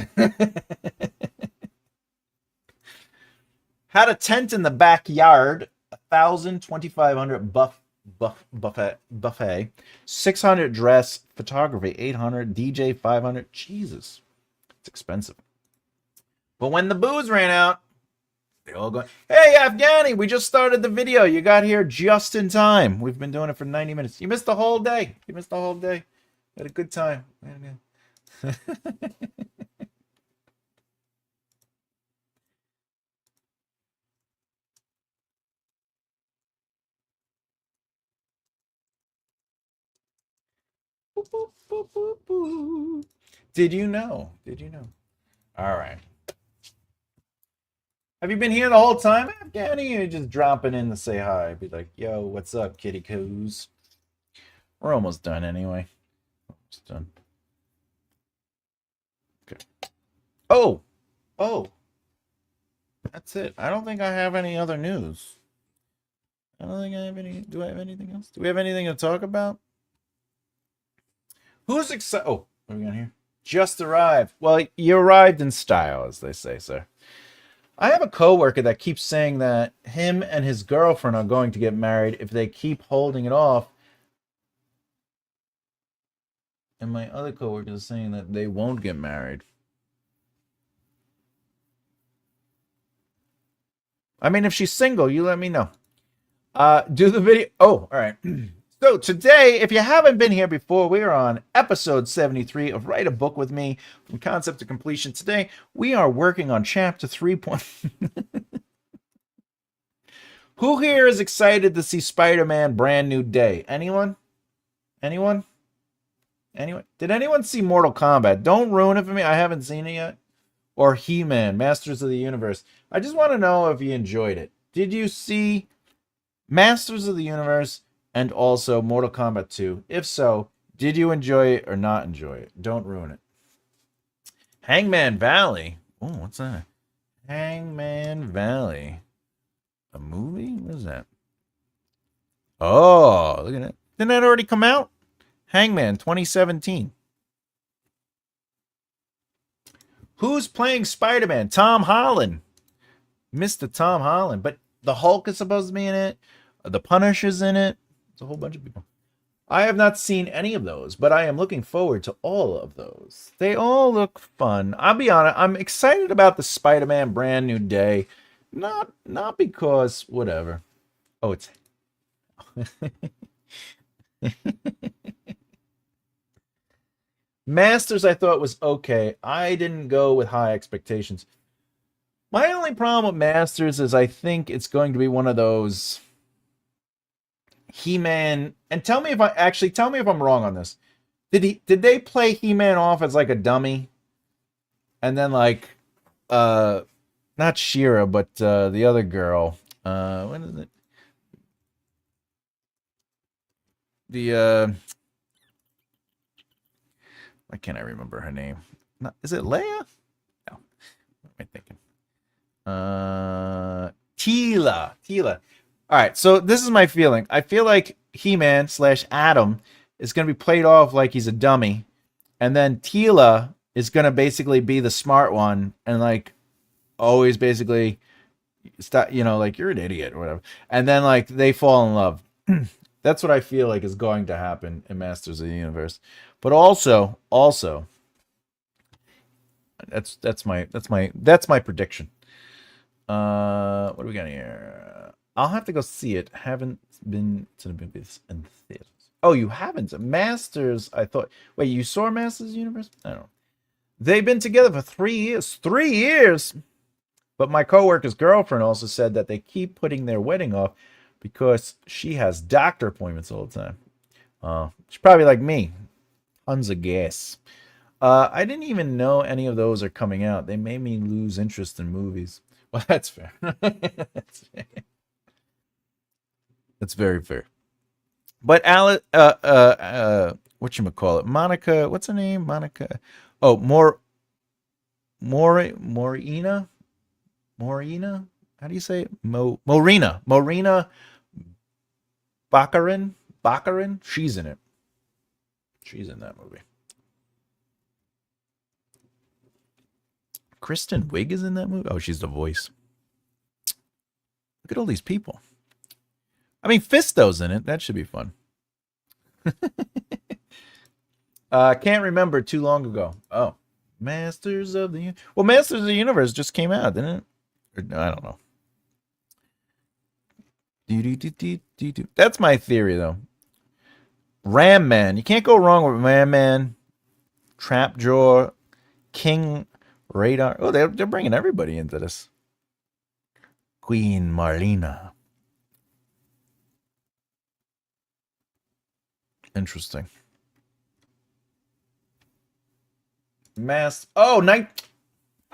Had a tent in the backyard, 1,000, 2,500 buffet, 600 dress, photography, 800, DJ, 500. Jesus, it's expensive. But when the booze ran out, they all go, "Hey, Afghani, we just started the video. You got here just in time. We've been doing it for 90 minutes. You missed the whole day. You missed the whole day. Had a good time." Did you know? Did you know? All right. Have you been here the whole time, Afghani? You're just dropping in to say hi. Be like, "Yo, what's up, kitty coos?" We're almost done anyway. Almost done. Okay. Oh! Oh! That's it. I don't think I have any other news. I don't think I have any. Do I have anything else? Do we have anything to talk about? Who's excited? Oh, what are we got here? Just arrived. Well, you arrived in style, as they say, sir. I have a coworker that keeps saying that him and his girlfriend are going to get married if they keep holding it off. And my other coworker is saying that they won't get married. I mean, if she's single, you let me know. Do the video. Oh, all right. So today, if you haven't been here before, we are on episode 73 of Write a Book with Me, from concept to completion. Today, we are working on chapter 3. Who here is excited to see Spider-Man Brand New Day? Anyone? Anyone? Anyone? Did anyone see Mortal Kombat? Don't ruin it for me. I haven't seen it yet. or He-Man, Masters of the Universe. I just want to know if you enjoyed it. Did you see Masters of the Universe and also Mortal Kombat 2? If so, did you enjoy it or not enjoy it? Don't ruin it. Hangman Valley. Oh, what's that? Hangman Valley. A movie? What is that? Oh, look at that. Didn't that already come out? Hangman 2017. Who's playing Spider-Man? Tom Holland. Mr. Tom Holland. But the Hulk is supposed to be in it. The Punisher's in it. It's a whole bunch of people. I have not seen any of those, but I am looking forward to all of those. They all look fun. I'll be honest, I'm excited about the Spider-Man Brand New Day. Not because whatever. Oh, it's Masters I thought was okay. I didn't go with high expectations. My only problem with Masters is I think it's going to be one of those He-Man, and tell me if I'm wrong on this. Did they play He-Man off as like a dummy? And then like not She-Ra, but the other girl. What is it? The why can't I remember her name? Is it Leia? No. What am I thinking? Teela. All right, so this is my feeling. I feel like He-Man / Adam is going to be played off like he's a dummy, and then Teela is going to basically be the smart one, and like always basically stop, like you're an idiot or whatever, and then like they fall in love. That's what I feel like is going to happen in Masters of the Universe. But also, that's my prediction. What do we got here? I'll have to go see it. Haven't been to the movies and theaters. Oh, you haven't? Masters, I thought. Wait, you saw Masters of the Universe? I don't know. They've been together for 3 years. 3 years! But my coworker's girlfriend also said that they keep putting their wedding off because she has doctor appointments all the time. She's probably like me. Tons of gas. I didn't even know any of those are coming out. They made me lose interest in movies. Well, that's fair. That's fair. That's very fair. But whatchamacallit? Monica, what's her name? Monica. Oh, Morina? Morina? How do you say it? Morina. Morina Baccarin? She's in it. She's in that movie. Kristen Wiig is in that movie? Oh, she's the voice. Look at all these people. I mean, Fisto's in it. That should be fun. Can't remember too long ago. Oh, Masters of the Universe just came out, didn't it? Or, I don't know. That's my theory, though. Ram Man. You can't go wrong with Ram Man. Trapjaw. King Radar. Oh, they're bringing everybody into this. Queen Marlena. Interesting. I'm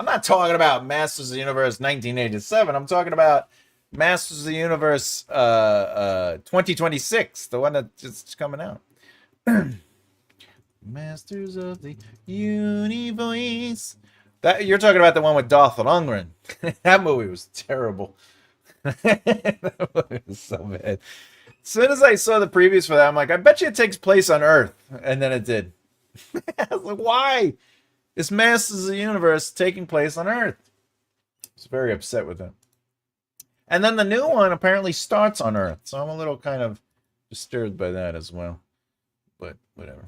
not talking about Masters of the Universe 1987. I'm talking about Masters of the Universe 2026, the one that's just coming out. Masters of the Universe. That you're talking about the one with Dolph Lundgren. That movie was terrible. That movie was so bad. As soon as I saw the previews for that, I'm like, I bet you it takes place on Earth. And then it did. I was like, why? It's Masters of the Universe taking place on Earth. I was very upset with it. And then the new one apparently starts on Earth. So I'm a little kind of disturbed by that as well. But whatever.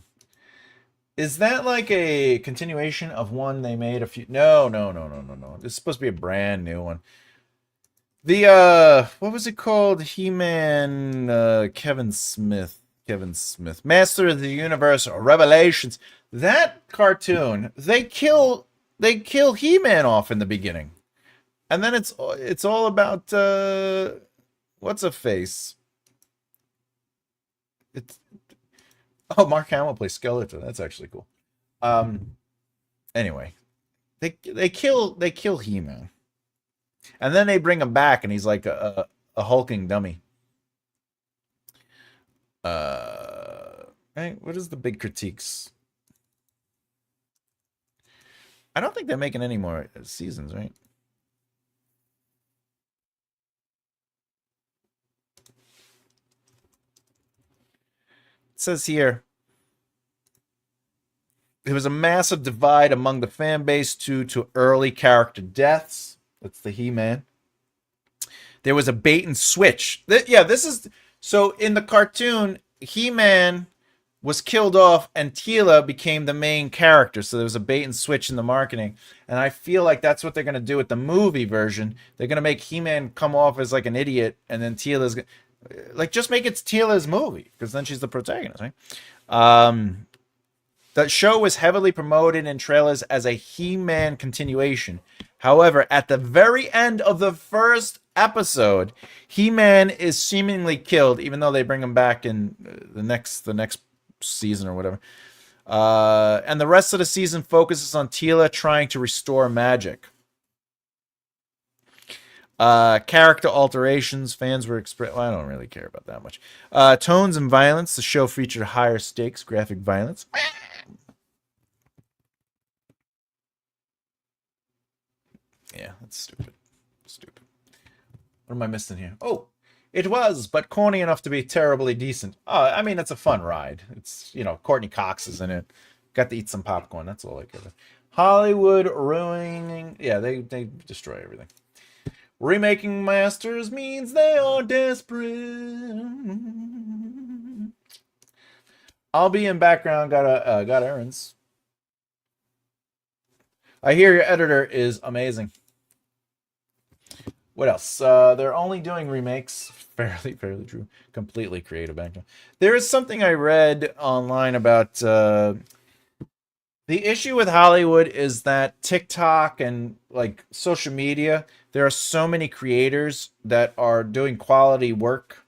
Is that like a continuation of one they made a few... No. This is supposed to be a brand new one. The, what was it called? He-Man, Kevin Smith. Master of the Universe Revelations. That cartoon, they kill He-Man off in the beginning. And then it's all about, what's a face? Mark Hamill plays Skeletor. That's actually cool. Anyway, they kill He-Man, and then they bring him back, and he's like a hulking dummy. Right? What is the big critiques? I don't think they're making any more seasons, right? It says here there was a massive divide among the fan base due to early character deaths. That's the He-Man. There was a bait and switch. Yeah, this is so in the cartoon, He-Man was killed off and Teela became the main character. So there was a bait and switch in the marketing. And I feel like that's what they're going to do with the movie version. They're going to make He-Man come off as like an idiot, and then Teela's like, just make it Teela's movie, because then she's the protagonist, right? The show was heavily promoted in trailers as a He-Man continuation. However, at the very end of the first episode, He-Man is seemingly killed, even though they bring him back in the next season or whatever. And the rest of the season focuses on Teela trying to restore magic. Character alterations. Fans were well, I don't really care about that much. Tones and violence. The show featured higher stakes, graphic violence. Yeah, that's stupid. Stupid. What am I missing here? Oh, it was, but corny enough to be terribly decent. Oh, I mean, it's a fun ride. It's, Courtney Cox is in it. Got to eat some popcorn. That's all I care about. Hollywood ruining. Yeah, they destroy everything. Remaking masters means they are desperate. I'll be in background. Got errands. I hear your editor is amazing. What else? They're only doing remakes. Fairly true. Completely creative background. There is something I read online about the issue with Hollywood is that TikTok and like social media, there are so many creators that are doing quality work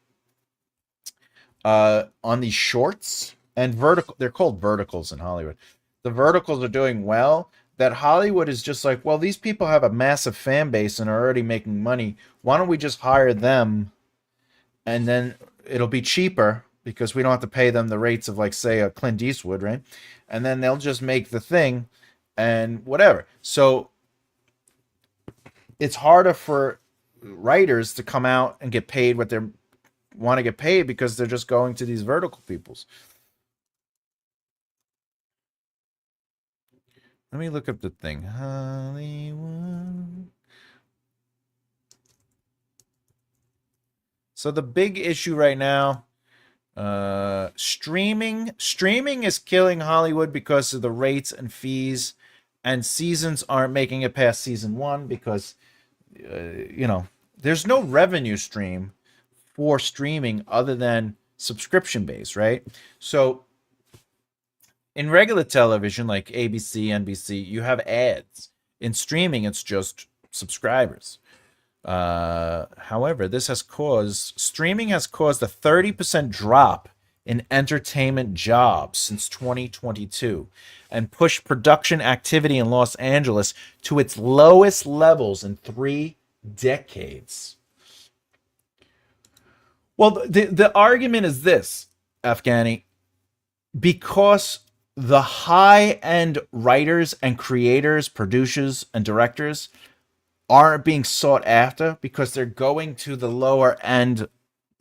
on these shorts and vertical. They're called verticals in Hollywood. The verticals are doing well. That Hollywood is just like, well, these people have a massive fan base and are already making money. Why don't we just hire them, and then it'll be cheaper because we don't have to pay them the rates of, like, say, a Clint Eastwood, right? And then they'll just make the thing and whatever. So it's harder for writers to come out and get paid what they want to get paid because they're just going to these vertical peoples. Let me look up the thing. Hollywood. So the big issue right now, streaming is killing Hollywood because of the rates and fees, and seasons aren't making it past season 1 because, there's no revenue stream for streaming other than subscription based, right? So in regular television, like ABC, NBC, you have ads. In streaming, it's just subscribers. However, streaming has caused a 30% drop in entertainment jobs since 2022 and pushed production activity in Los Angeles to its lowest levels in 3 decades. Well, the argument is this, Afghani, because the high-end writers and creators, producers, and directors aren't being sought after because they're going to the lower end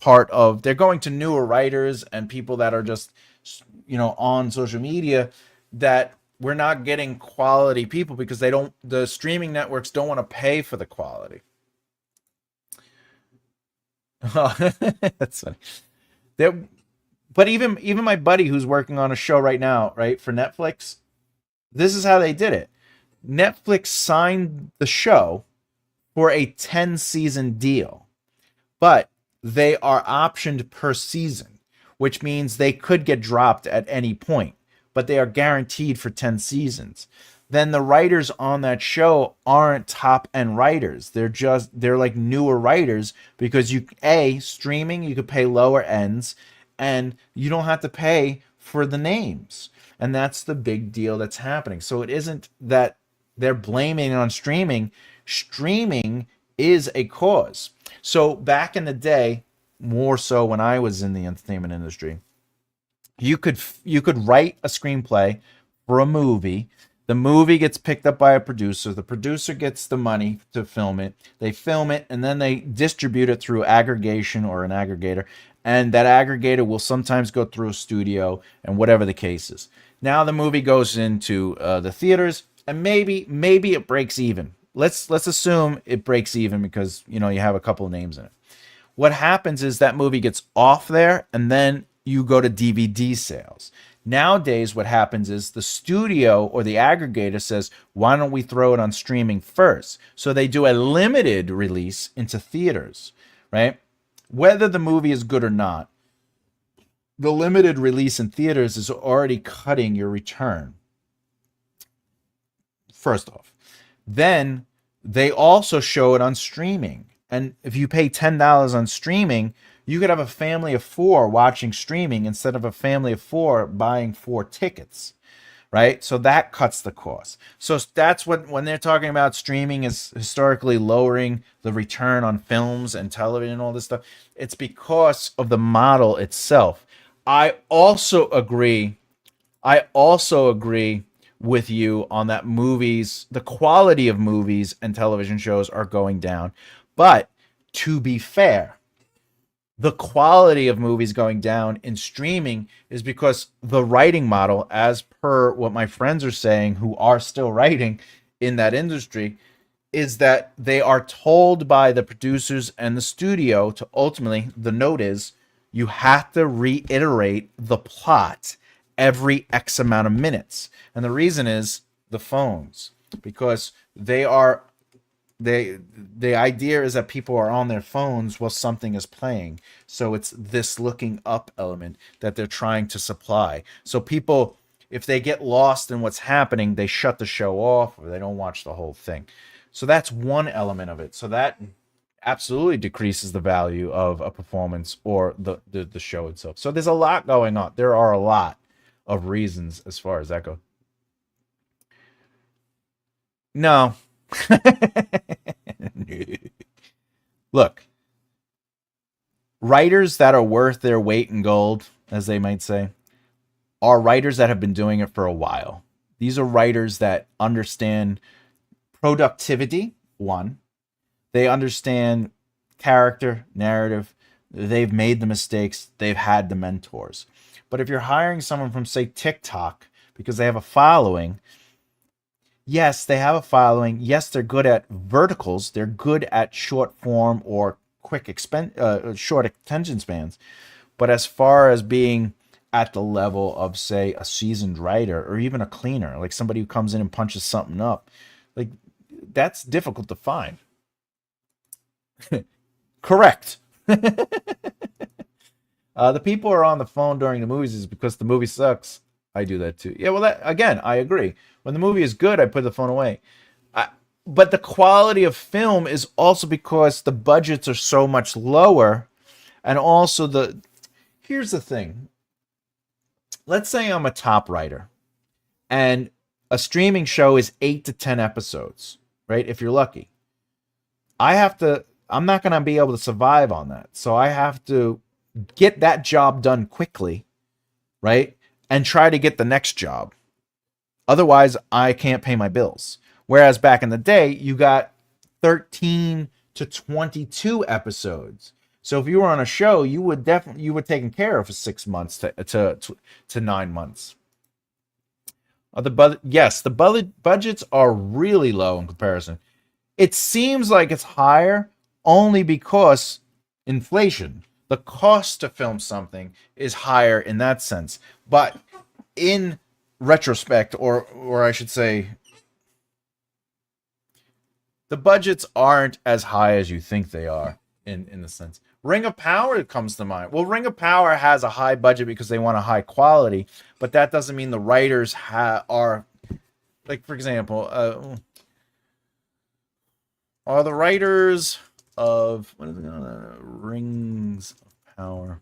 they're going to newer writers and people that are just, on social media, that we're not getting quality people because the streaming networks don't want to pay for the quality. That's funny. But even my buddy who's working on a show right now, right, for Netflix, this is how they did it. Netflix signed the show for a 10-season deal, but they are optioned per season, which means they could get dropped at any point, but they are guaranteed for 10 seasons. Then the writers on that show aren't top-end writers. They're like newer writers because streaming, you could pay lower ends, and you don't have to pay for the names. And that's the big deal that's happening. So it isn't that They're blaming it on streaming. Streaming is a cause. So back in the day, more so when I was in the entertainment industry, you could write a screenplay for a movie. The movie gets picked up by a producer. The producer gets the money to film it. They film it and then they distribute it through aggregation or an aggregator. And that aggregator will sometimes go through a studio and whatever the case is. Now the movie goes into the theaters and maybe it breaks even. Let's assume it breaks even because you have a couple of names in it. What happens is that movie gets off there and then you go to DVD sales. Nowadays, what happens is the studio or the aggregator says, why don't we throw it on streaming first? So they do a limited release into theaters, right? Whether the movie is good or not, the limited release in theaters is already cutting your return. First off, then they also show it on streaming. And if you pay $10 on streaming, you could have a family of four watching streaming instead of a family of four buying four tickets, right? So that cuts the cost. So that's what when they're talking about streaming is historically lowering the return on films and television and all this stuff. It's because of the model itself. I also agree. I also agree with you on that the quality of movies and television shows are going down. But to be fair, the quality of movies going down in streaming is because the writing model, as per what my friends are saying who are still writing in that industry, is that they are told by the producers and the studio to ultimately, the note is, you have to reiterate the plot every X amount of minutes. And the reason is the phones, because the idea is that people are on their phones while something is playing. So it's this looking up element that they're trying to supply. So people, if they get lost in what's happening, they shut the show off or they don't watch the whole thing. So that's one element of it. So that absolutely decreases the value of a performance or the show itself. So there's a lot going on. There are a lot of reasons as far as that goes. No. Look, writers that are worth their weight in gold, as they might say, are writers that have been doing it for a while. These are writers that understand productivity, one. They understand character, narrative. They've made the mistakes. They've had the mentors. But if you're hiring someone from, say, TikTok because they have a following, yes, they have a following. Yes, they're good at verticals. They're good at short form or short attention spans. But as far as being at the level of, say, a seasoned writer or even a cleaner, like somebody who comes in and punches something up, like that's difficult to find. Correct. The people who are on the phone during the movies is because the movie sucks. I do that too. Yeah, well, that again, I agree. When the movie is good, I put the phone away. I, but the quality of film is also because the budgets are so much lower, and also here's the thing. Let's say I'm a top writer, and a streaming show is 8 to 10 episodes, right? If you're lucky, I'm not going to be able to survive on that. So I have to get that job done quickly, right? And try to get the next job. Otherwise, I can't pay my bills. Whereas back in the day, you got 13 to 22 episodes. So if you were on a show, you were taken care of for 6 months to 9 months. The budgets are really low in comparison. It seems like it's higher only because inflation. The cost to film something is higher in that sense. But in retrospect, or I should say, the budgets aren't as high as you think they are in the sense. Ring of Power comes to mind. Well, Ring of Power has a high budget because they want a high quality, but that doesn't mean the writers are, like, for example, are the writers of what is it? Rings of Power.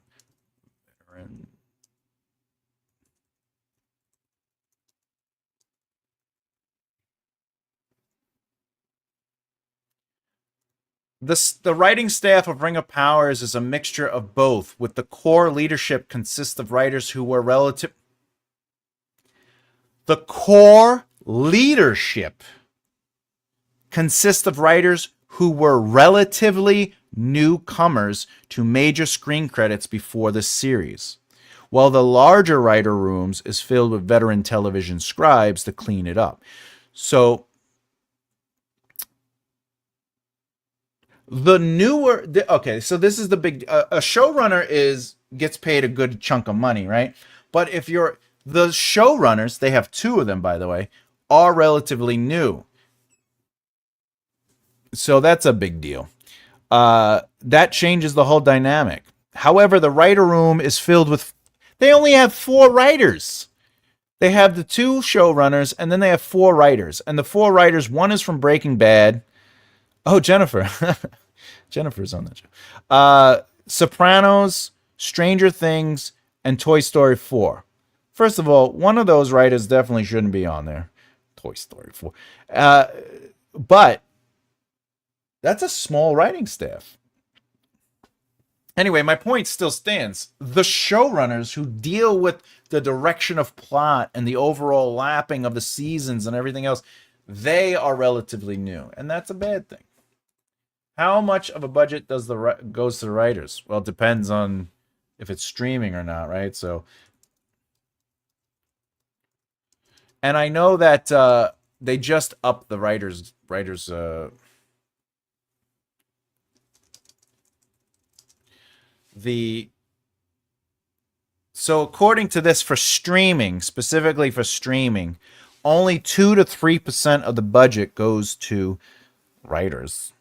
The writing staff of Ring of Powers is a mixture of both, with the core leadership consists of writers who were relative. The core leadership consists of writers who were relatively newcomers to major screen credits before the series, while the larger writer rooms is filled with veteran television scribes to clean it up. So the newer, okay, so this is the big. A showrunner gets paid a good chunk of money, right? But if you're the showrunners, they have two of them, by the way, are relatively new. So that's a big deal. That changes the whole dynamic. However, the writer room is filled with. They only have four writers. They have the two showrunners, and then they have four writers. And the four writers, one is from Breaking Bad. Oh, Jennifer. Jennifer's on that show. Sopranos, Stranger Things, and Toy Story 4. First of all, one of those writers definitely shouldn't be on there. Toy Story 4. But that's a small writing staff. Anyway, my point still stands. The showrunners who deal with the direction of plot and the overall lapping of the seasons and everything else, they are relatively new, and that's a bad thing. How much of a budget goes to the writers? Well, it depends on if it's streaming or not, right? So, and I know that they just upped the writers. So according to this, for streaming, specifically for streaming, only 2 to 3% of the budget goes to writers,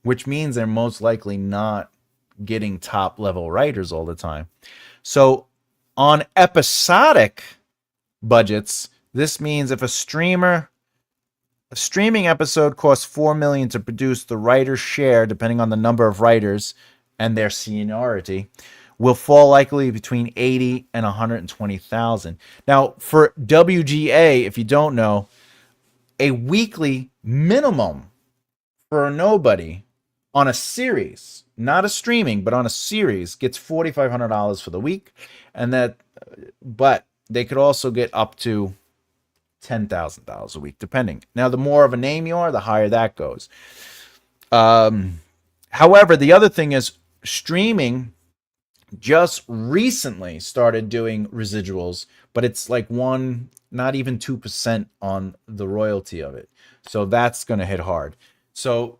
which means they're most likely not getting top level writers all the time. So on episodic budgets, this means if a streaming episode costs $4 million to produce, the writer's share, depending on the number of writers and their seniority, will fall likely between 80 and 120,000. Now, for WGA, if you don't know, a weekly minimum for a nobody on a series, not a streaming, but on a series, gets $4,500 for the week, but they could also get up to $10,000 a week, depending. Now, the more of a name you are, the higher that goes. However, the other thing is streaming just recently started doing residuals, but it's like not even 2% on the royalty of it. So that's going to hit hard. So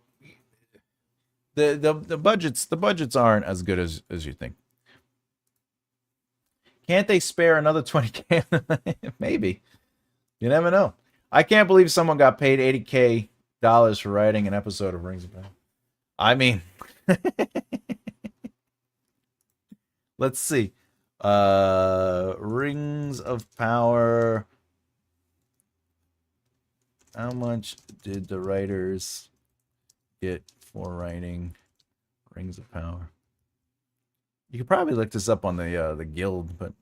the budgets aren't as good as you think. Can't they spare another 20K? Maybe. You never know. I can't believe someone got paid $80K for writing an episode of Rings of Power. I mean, let's see. Rings of Power. How much did the writers get for writing Rings of Power? You could probably look this up on the guild, but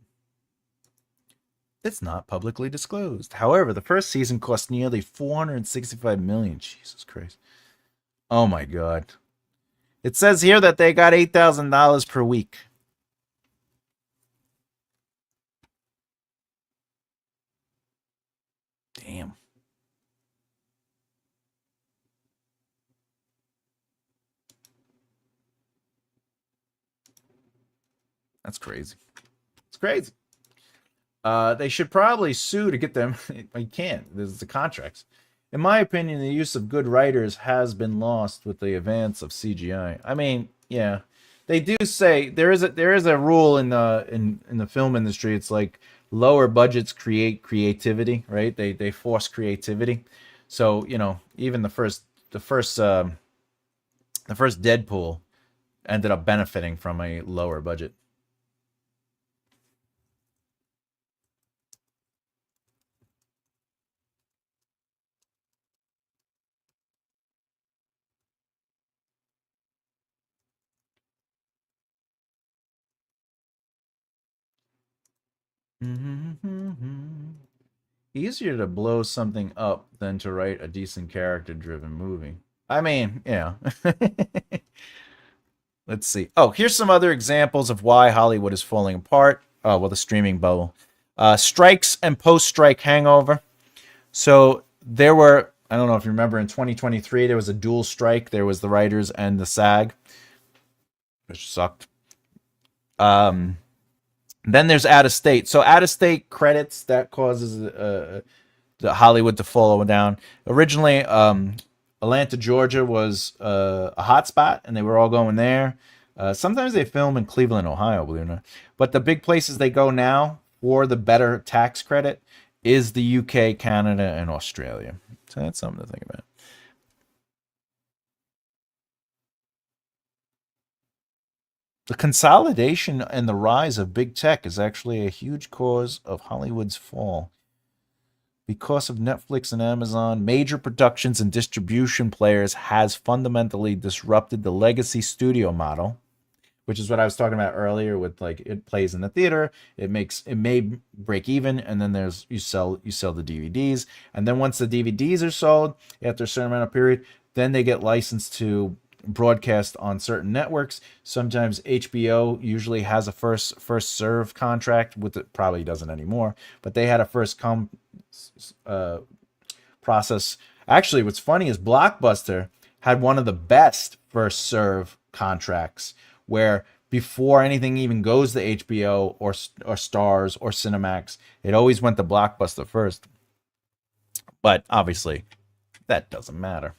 it's not publicly disclosed. However, the first season cost nearly $465 million. Jesus Christ! Oh my God! It says here that they got $8,000 per week. Damn. That's crazy. It's crazy. They should probably sue to get them. You can't. There's the contracts. In my opinion, the use of good writers has been lost with the advance of CGI. I mean, yeah, they do say there is a rule in the film industry. It's like lower budgets create creativity, right? They force creativity. So even the first Deadpool ended up benefiting from a lower budget. Easier to blow something up than to write a decent character-driven movie. I mean, yeah. Let's see. Oh, here's some other examples of why Hollywood is falling apart. Oh, well, the streaming bubble. Strikes and post-strike hangover. So there were, I don't know if you remember, in 2023, there was a dual strike. There was the writers and the SAG, which sucked. Um, then there's out of state. So out of state credits that causes the Hollywood to fall down. Originally, Atlanta, Georgia was a hot spot, and they were all going there. Sometimes they film in Cleveland, Ohio, believe it or not. But the big places they go now for the better tax credit is the UK, Canada, and Australia. So that's something to think about. The consolidation and the rise of big tech is actually a huge cause of Hollywood's fall. Because of Netflix and Amazon, major productions and distribution players has fundamentally disrupted the legacy studio model, which is what I was talking about earlier with like it plays in the theater, it may break even, and then there's you sell the DVDs, and then once the DVDs are sold after a certain amount of period, then they get licensed to broadcast on certain networks. Sometimes HBO usually has a first serve contract with it, probably doesn't anymore, but they had a first come uh, process. Actually, what's funny is Blockbuster had one of the best first serve contracts where before anything even goes to HBO or Stars or Cinemax, it always went to Blockbuster first. But obviously, that doesn't matter.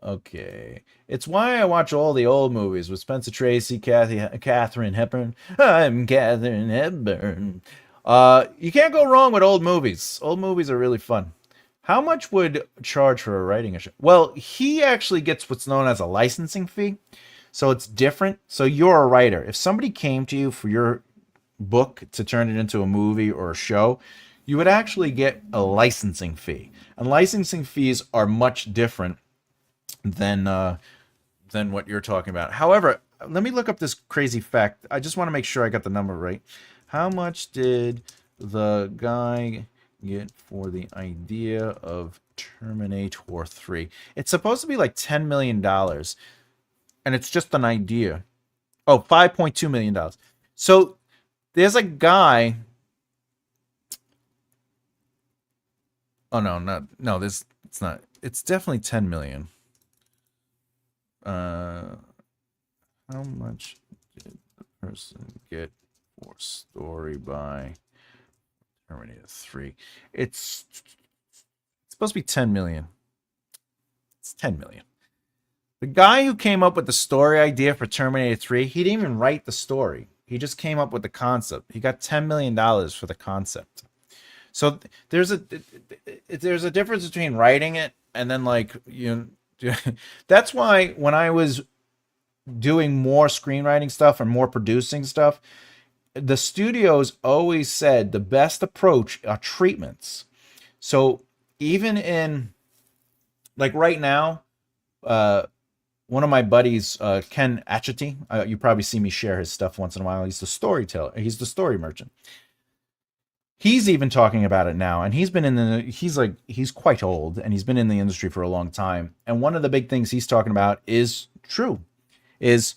Okay. It's why I watch all the old movies with Spencer Tracy, Catherine Hepburn. I'm Catherine Hepburn. You can't go wrong with old movies. Old movies are really fun. How much would charge for a writing a show? Well, he actually gets what's known as a licensing fee. So it's different. So you're a writer. If somebody came to you for your book to turn it into a movie or a show, you would actually get a licensing fee. And licensing fees are much different than what you're talking about. However, let me look up this crazy fact. I just want to make sure I got the number right. How much did the guy get for the idea of Terminator 3? It's supposed to be like $10 million, and it's just an idea. Oh, $5.2 million. So there's a guy. Oh no, no, this it's not. It's definitely 10 million. Uh how much did the person get for story by Terminator 3? It's supposed to be 10 million. It's 10 million. The guy who came up with the story idea for Terminator 3, he didn't even write the story. He just came up with the concept. He got $10 million for the concept. So there's a difference between writing it and then like that's why when I was doing more screenwriting stuff and more producing stuff, the studios always said the best approach are treatments. So even in like right now, uh, one of my buddies, Ken Achety, you probably see me share his stuff once in a while. He's the storyteller. He's the story merchant. He's even talking about it now, and he's quite old, and he's been in the industry for a long time. And one of the big things he's talking about is true, is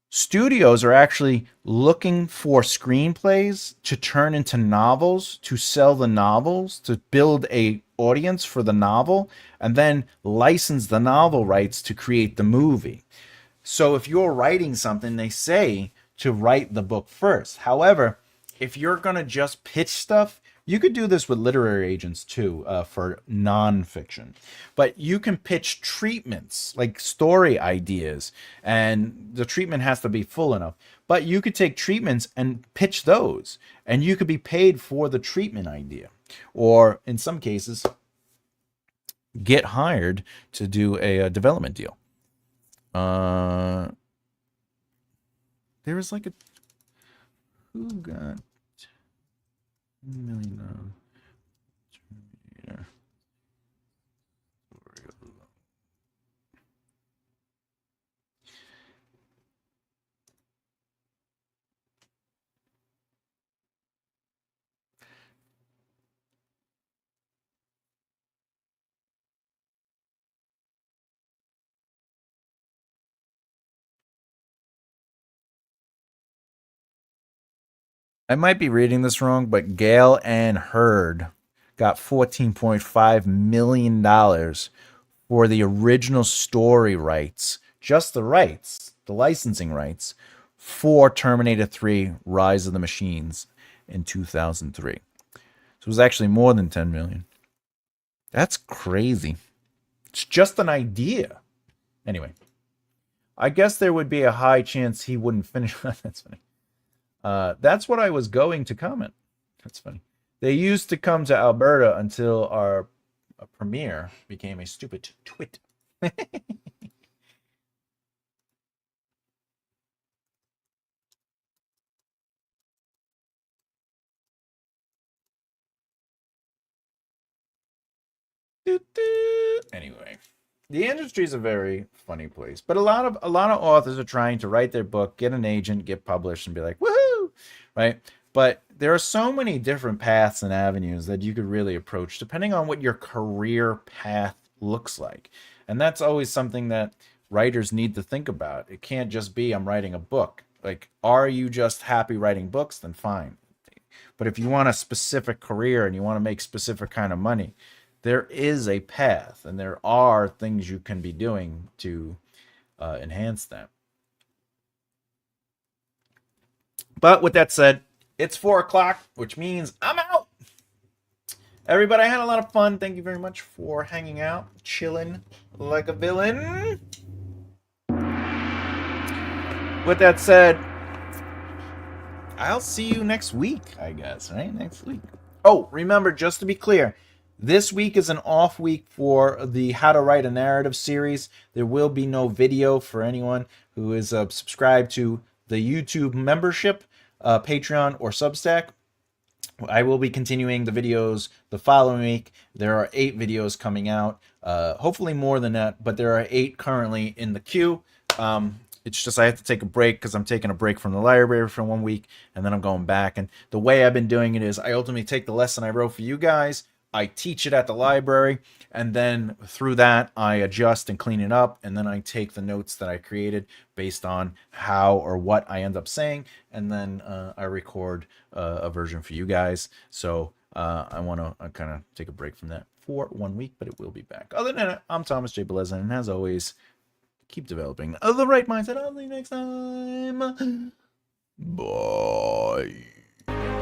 studios are actually looking for screenplays to turn into novels, to sell the novels, to build a audience for the novel, and then license the novel rights to create the movie. So if you're writing something, they say to write the book first. However, if you're going to just pitch stuff, you could do this with literary agents too, for nonfiction. But you can pitch treatments, like story ideas, and the treatment has to be full enough. But you could take treatments and pitch those, and you could be paid for the treatment idea. Or in some cases, get hired to do a development deal. There was like a who got $1 million. I might be reading this wrong, but Gale and Hurd got $14.5 million for the original story rights, just the rights, the licensing rights, for Terminator 3 Rise of the Machines in 2003. So it was actually more than 10 million. That's crazy. It's just an idea. Anyway, I guess there would be a high chance he wouldn't finish. That's funny. That's what I was going to comment. That's funny. They used to come to Alberta until our premiere became a stupid twit. Anyway, the industry is a very funny place, but a lot of authors are trying to write their book, get an agent, get published, and be like, woohoo, right? But there are so many different paths and avenues that you could really approach depending on what your career path looks like. And that's always something that writers need to think about. It can't just be, I'm writing a book. Like, are you just happy writing books? Then fine. But if you want a specific career and you want to make specific kind of money, there is a path and there are things you can be doing to enhance that. But with that said, it's 4 o'clock, which means I'm out. Everybody, I had a lot of fun. Thank you very much for hanging out, chilling like a villain. With that said, I'll see you next week, I guess, right? Next week. Oh, remember, just to be clear, this week is an off week for the How to Write a Narrative series. There will be no video for anyone who is subscribed to the YouTube membership, Patreon, or Substack. I will be continuing the videos the following week. There are 8 videos coming out, hopefully more than that, but there are 8 currently in the queue. It's just I have to take a break because I'm taking a break from the library for 1 week, and then I'm going back. And the way I've been doing it is I ultimately take the lesson I wrote for you guys, I teach it at the library, and then through that, I adjust and clean it up, and then I take the notes that I created based on how or what I end up saying, and then I record a version for you guys. So I want to kind of take a break from that for 1 week, but it will be back. Other than that, I'm Thomas J. Bellezza, and as always, keep developing the right mindset. I'll see you next time. Bye.